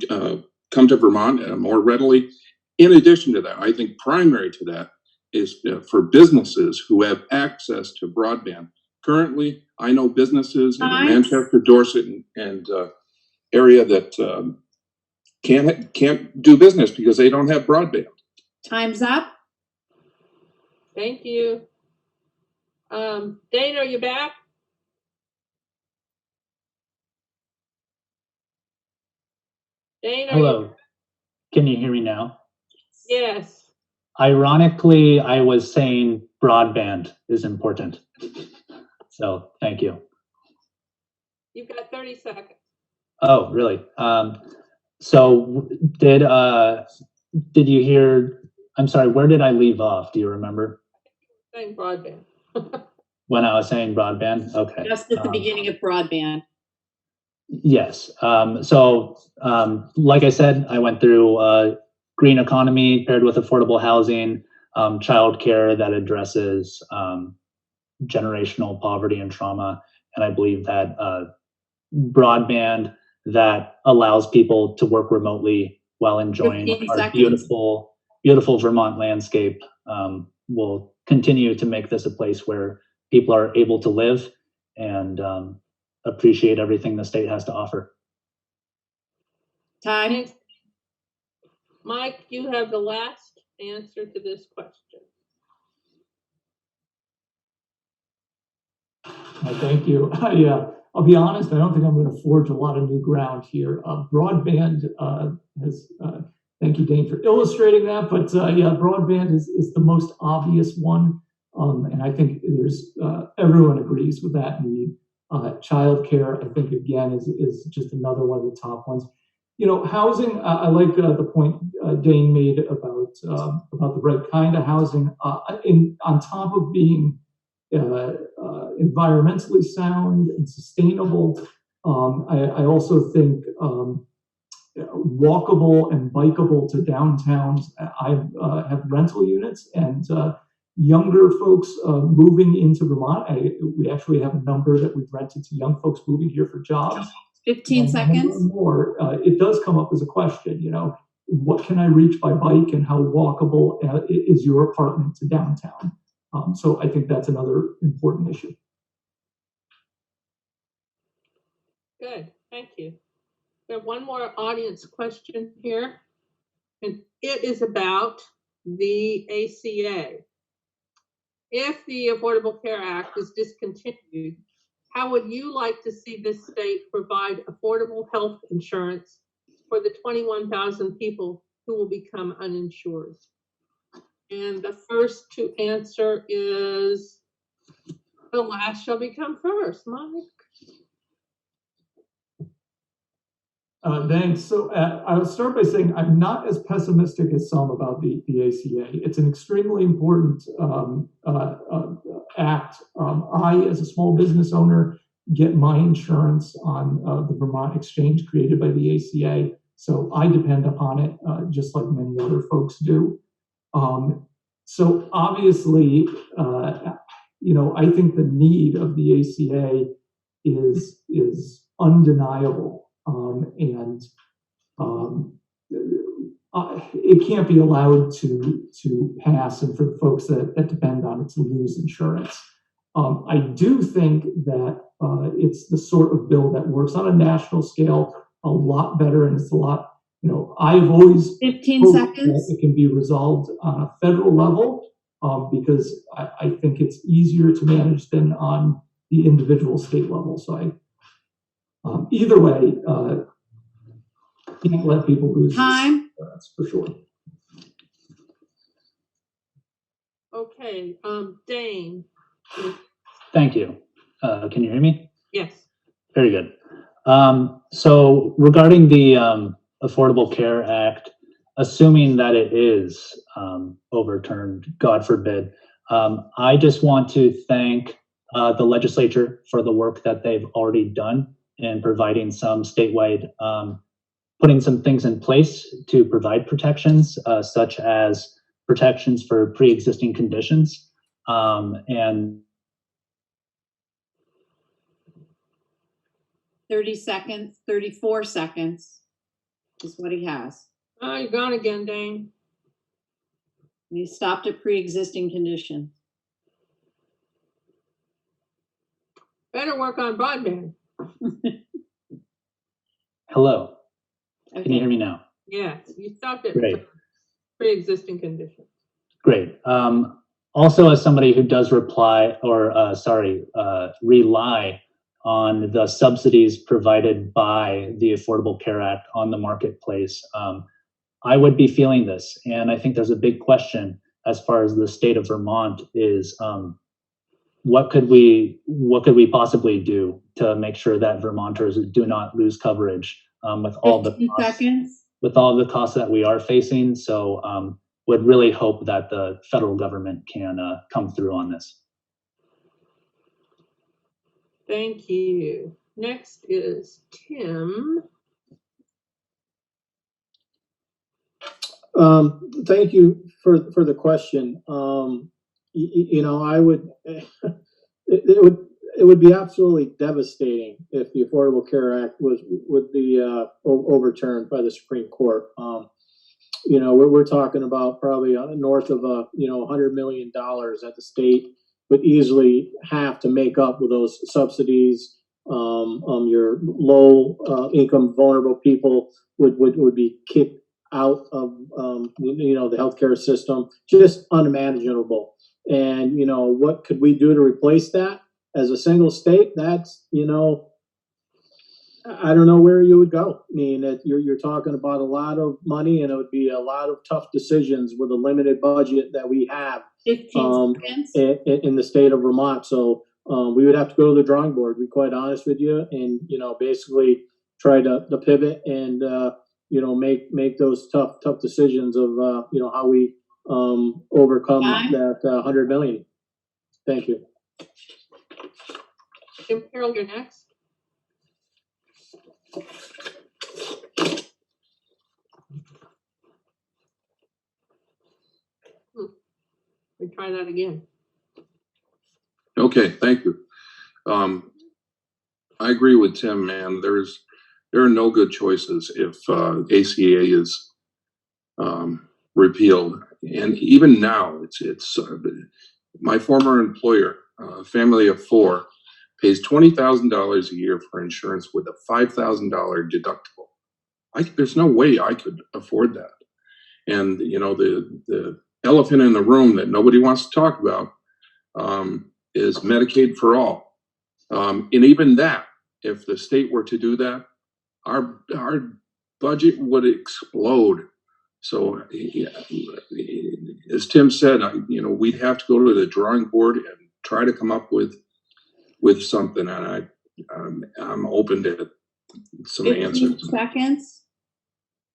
come to Vermont more readily. In addition to that, I think primary to that is for businesses who have access to broadband. Currently, I know businesses in the Manchester, Dorset, and area that can't do business because they don't have broadband. Time's up. Thank you. Dane, are you back? Dane, Hello. Can you hear me now? Yes. Ironically, I was saying broadband is important. So thank you. You've got 30 seconds. Oh, really? So did you hear, I'm sorry, where did I leave off? Do you remember? Saying broadband. When I was saying broadband? Okay. Just at the beginning of broadband. Yes. Like I said, I went through green economy paired with affordable housing, childcare that addresses generational poverty and trauma, and I believe that broadband that allows people to work remotely while enjoying 15 our seconds. beautiful Vermont landscape will continue to make this a place where people are able to live and appreciate everything the state has to offer. Time. Thanks. Mike, you have the last answer to this question. Thank you. I'll be honest, I don't think I'm going to forge a lot of new ground here. Broadband has, thank you, Dane, for illustrating that, but yeah, broadband is the most obvious one. And I think everyone agrees with that need. Childcare, I think, again, is just another one of the top ones. You know, housing, I like the point Dane made about the right kind of housing. On top of being environmentally sound and sustainable, I also think walkable and bikeable to downtowns. I have rental units, and younger folks moving into Vermont. We actually have a number that we've rented to young folks moving here for jobs. 15 seconds. More, it does come up as a question, you know, what can I reach by bike and how walkable is your apartment to downtown? So I think that's another important issue. Good, thank you. We have one more audience question here, and it is about the ACA. If the Affordable Care Act is discontinued, how would you like to see this state provide affordable health insurance for the 21,000 people who will become uninsured? And the first to answer is the last shall become first. Mike? Thanks. So I'll start by saying I'm not as pessimistic as some about the ACA. It's an extremely important act. I, as a small business owner, get my insurance on the Vermont exchange created by the ACA. So I depend upon it just like many other folks do. So obviously, you know, I think the need of the ACA is undeniable. It can't be allowed to pass, and for the folks that depend on it to lose insurance. I do think that it's the sort of bill that works on a national scale a lot better, and it's a lot, you know, I've always 15 seconds. It can be resolved on a federal level because I think it's easier to manage than on the individual state level. So either way, can't let people lose Time. That's for sure. Okay, Dane. Thank you. Can you hear me? Yes. Very good. So regarding the Affordable Care Act, assuming that it is overturned, God forbid, I just want to thank the legislature for the work that they've already done in providing some statewide, putting some things in place to provide protections, such as protections for pre-existing conditions. And 30 seconds, 34 seconds is what he has. Oh, you're gone again, Dane. And he stopped at pre-existing condition. Better work on broadband. hello, Okay. can you hear me now? Yes, you stopped at Great. pre-existing conditions. Great. Also, as somebody who does rely on the subsidies provided by the Affordable Care Act on the marketplace, I would be feeling this, and I think there's a big question as far as the state of Vermont is, what could we possibly do to make sure that Vermonters do not lose coverage with all the 15 costs, seconds. with all the costs that we are facing? So would really hope that the federal government can come through on this. Thank you. Next is Tim. Thank you for the question. You know, I would, it would be absolutely devastating if the Affordable Care Act would be overturned by the Supreme Court. You know, we're talking about probably north of $100 million that the state would easily have to make up with those subsidies. Your low income vulnerable people would be kicked out of the healthcare system, just unmanageable. And what could we do to replace that as a single state? That's I don't know where you would go. I mean, you're talking about a lot of money, and it would be a lot of tough decisions with a limited budget that we have 15 seconds. in the state of Vermont. So we would have to go to the drawing board, to be quite honest with you, and basically try to pivot and make those tough decisions of how we overcome that 100 million. Thank you. Jim Carroll, you're next. We try that again. Okay, thank you. I agree with Tim, man. There are no good choices if ACA is repealed. And even now, it's my former employer, family of four, pays $20,000 a year for insurance with a $5,000 deductible. There's no way I could afford that. And the elephant in the room that nobody wants to talk about is Medicaid for all. And even that, if the state were to do that, our budget would explode. So, as Tim said, we'd have to go to the drawing board and try to come up with something. And I'm open to some 15 answers. seconds.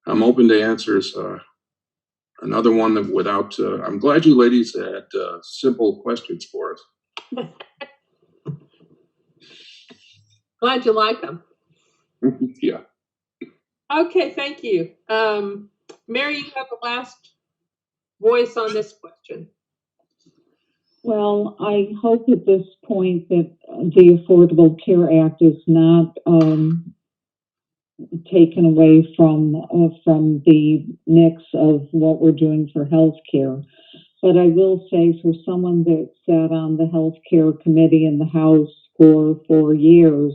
I'm open to answers. Another one that without. I'm glad you ladies had simple questions for us. Glad you like them. Yeah. Okay, thank you. Mary, you have the last voice on this question. Well, I hope at this point that the Affordable Care Act is not taken away from the mix of what we're doing for healthcare. But I will say, for someone that sat on the healthcare committee in the House for 4 years,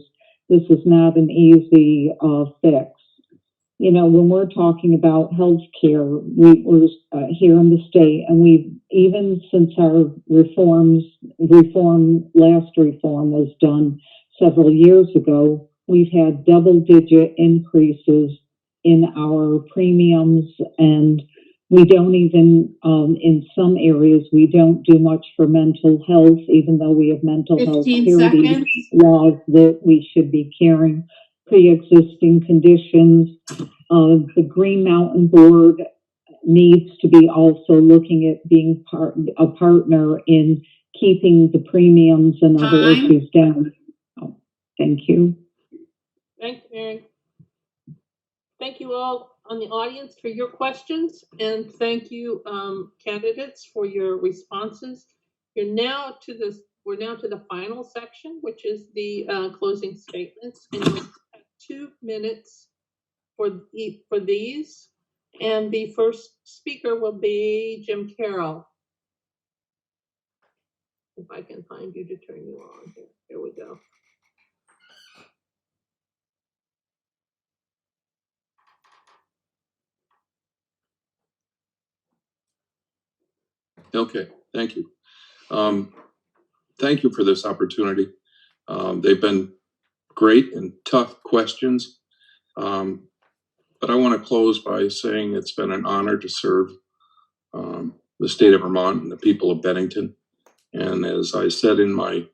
this is not an easy fix. When we're talking about healthcare, we're here in the state, and even since our last reform was done several years ago, we've had double-digit increases in our premiums, and we don't even, in some areas, we don't do much for mental health, even though we have mental health parity laws that we should be caring pre-existing conditions. The Green Mountain Board needs to be also looking at being a partner in keeping the premiums and other issues down. Oh, thank you. Thank you, Mary. Thank you all on the audience for your questions, and thank you, candidates, for your responses. We're now to the final section, which is the closing statements, and we'll have 2 minutes for these. And the first speaker will be Jim Carroll. If I can find you to turn you on here. Here we go. Okay, thank you. Thank you for this opportunity. They've been great and tough questions. But I want to close by saying it's been an honor to serve the state of Vermont and the people of Bennington. And as I said in my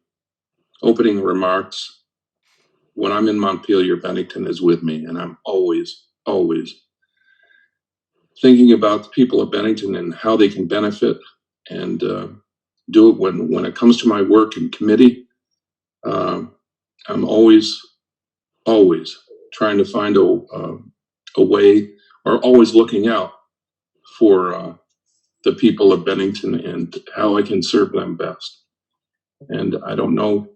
opening remarks, when I'm in Montpelier, Bennington is with me, and I'm always, always thinking about the people of Bennington and how they can benefit, and do it when it comes to my work in committee. I'm always trying to find a way, or always looking out for the people of Bennington and how I can serve them best. And I don't know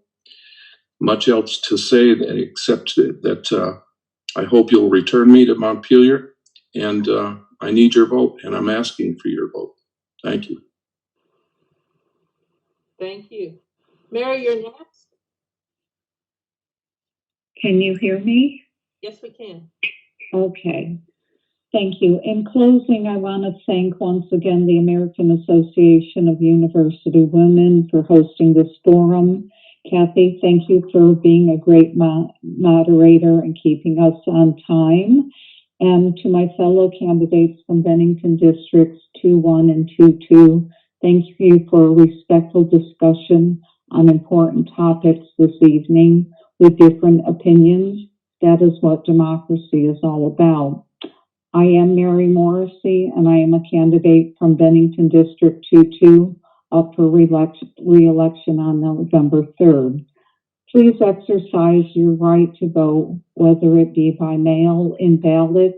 much else to say except that I hope you'll return me to Montpelier, and I need your vote, and I'm asking for your vote. Thank you. Thank you. Mary, you're next. Can you hear me? Yes, we can. Okay. Thank you. In closing, I want to thank once again the American Association of University Women for hosting this forum. Kathy, thank you for being a great moderator and keeping us on time. And to my fellow candidates from Bennington Districts 2-1 and 2-2, thank you for a respectful discussion on important topics this evening with different opinions. That is what democracy is all about. I am Mary Morrissey, and I am a candidate from Bennington District 2-2, up for re-election on November 3rd. Please exercise your right to vote, whether it be by mail-in ballot,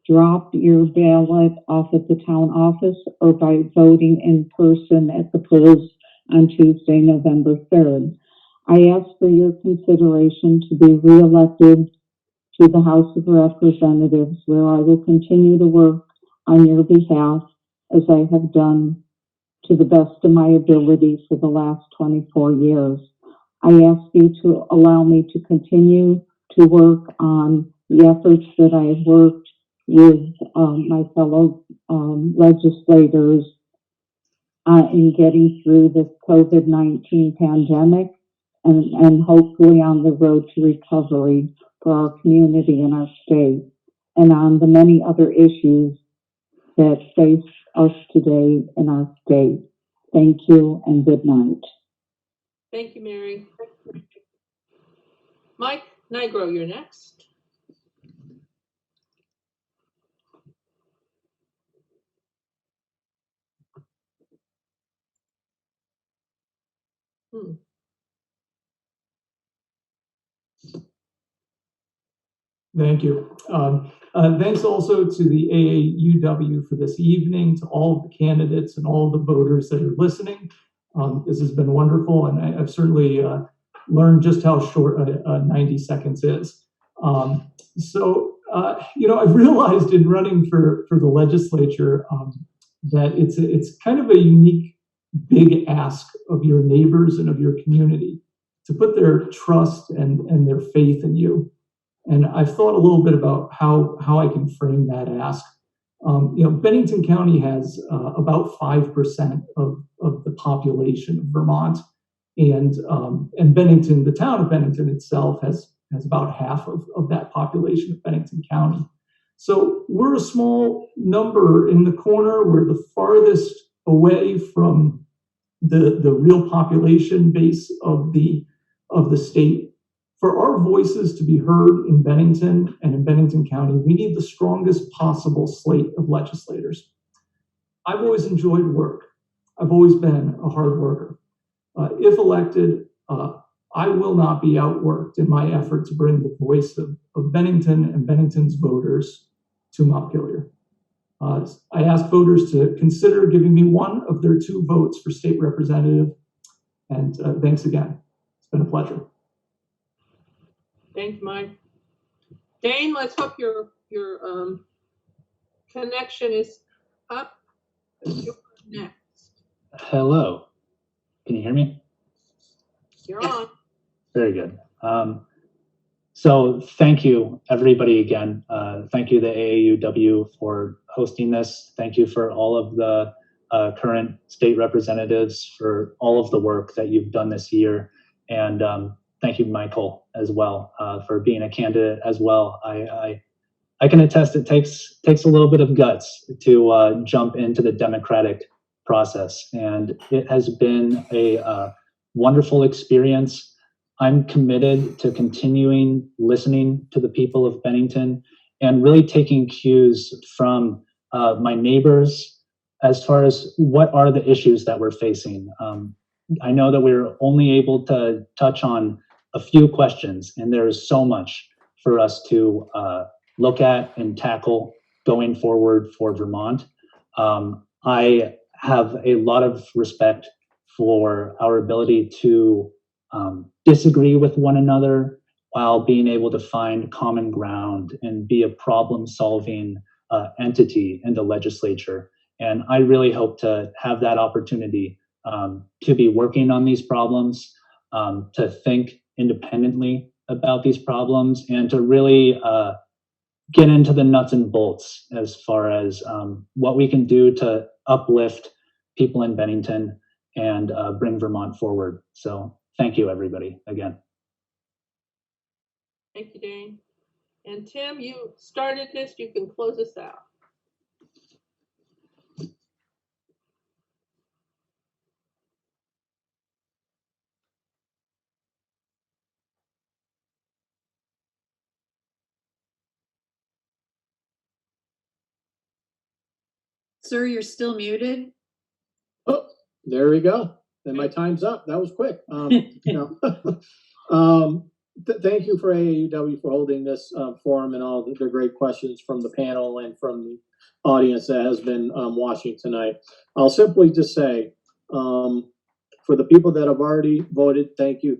drop your ballot off at the town office, or by voting in person at the polls on Tuesday, November 3rd. I ask for your consideration to be re-elected to the House of Representatives, where I will continue to work on your behalf as I have done to the best of my ability for the last 24 years. I ask you to allow me to continue to work on the efforts that I have worked with my fellow legislators in getting through this COVID-19 pandemic and hopefully on the road to recovery for our community and our state, and on the many other issues that face us today in our state. Thank you and good night. Thank you, Mary. Mike Nigro, you're next. Thank you. Thanks also to the AAUW for this evening, to all of the candidates and all of the voters that are listening. This has been wonderful, and I've certainly learned just how short 90 seconds is. I've realized in running for the legislature that it's kind of a unique, big ask of your neighbors and of your community to put their trust and their faith in you. And I've thought a little bit about how I can frame that ask. Bennington County has about 5% of the population of Vermont, and Bennington, the town of Bennington itself, has about half of that population of Bennington County. So we're a small number in the corner. We're the farthest away from the real population base of the state. For our voices to be heard in Bennington and in Bennington County, we need the strongest possible slate of legislators. I've always enjoyed work. I've always been a hard worker. If elected, I will not be outworked in my effort to bring the voice of Bennington and Bennington's voters to Montpelier. I ask voters to consider giving me one of their 2 votes for state representative. And thanks again. It's been a pleasure. Thank you, Mike. Dane, let's hope your connection is up. You're next. Hello. Can you hear me? You're on. Very good. So thank you, everybody, again. Thank you, the AAUW, for hosting this. Thank you for all of the current state representatives for all of the work that you've done this year. And thank you, Michael, as well, for being a candidate as well. I I can attest it takes a little bit of guts to jump into the democratic process, and it has been a wonderful experience. I'm committed to continuing listening to the people of Bennington and really taking cues from my neighbors as far as what are the issues that we're facing. I know that we're only able to touch on a few questions, and there is so much for us to look at and tackle going forward for Vermont. I have a lot of respect for our ability to disagree with one another while being able to find common ground and be a problem-solving entity in the legislature. And I really hope to have that opportunity to be working on these problems, to think independently about these problems, and to really get into the nuts and bolts as far as what we can do to uplift people in Bennington and bring Vermont forward. So thank you, everybody, again. Thank you, Dane. And Tim, you started this, you can close us out. Sir, you're still muted. Oh, there we go. Then my time's up. That was quick. Thank you for AAUW for holding this forum and all the great questions from the panel and from the audience that has been watching tonight. I'll simply just say, for the people that have already voted, thank you.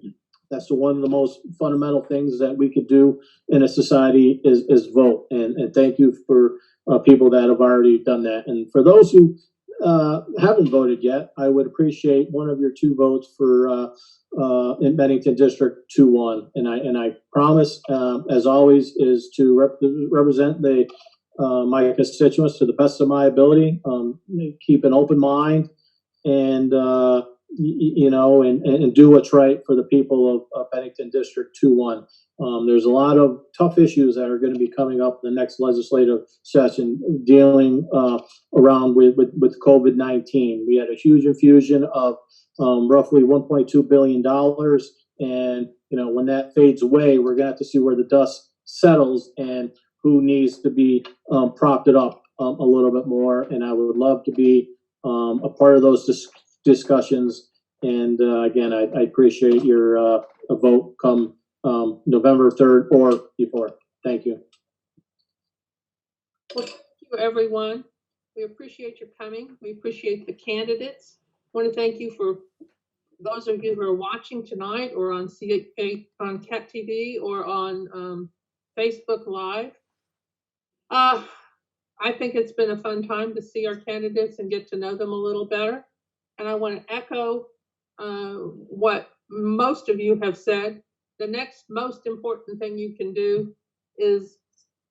That's one of the most fundamental things that we could do in a society is vote. And thank you for people that have already done that. And for those who haven't voted yet, I would appreciate one of your 2 votes for in Bennington District 2-1. And I promise, as always, is to represent my constituents to the best of my ability. Keep an open mind, and and do what's right for the people of Bennington District 2-1. There's a lot of tough issues that are going to be coming up in the next legislative session dealing around with COVID-19. We had a huge infusion of roughly $1.2 billion. And, when that fades away, we're going to have to see where the dust settles and who needs to be propped up a little bit more. And I would love to be a part of those discussions. And again, I appreciate your vote come November 3rd or before. Thank you. Well, thank you, everyone. We appreciate your coming. We appreciate the candidates. I want to thank you for those of you who are watching tonight or on CAT TV or on Facebook Live. I think it's been a fun time to see our candidates and get to know them a little better. And I want to echo what most of you have said. The next most important thing you can do is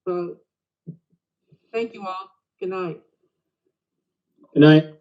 vote. Thank you all. Good night. Good night.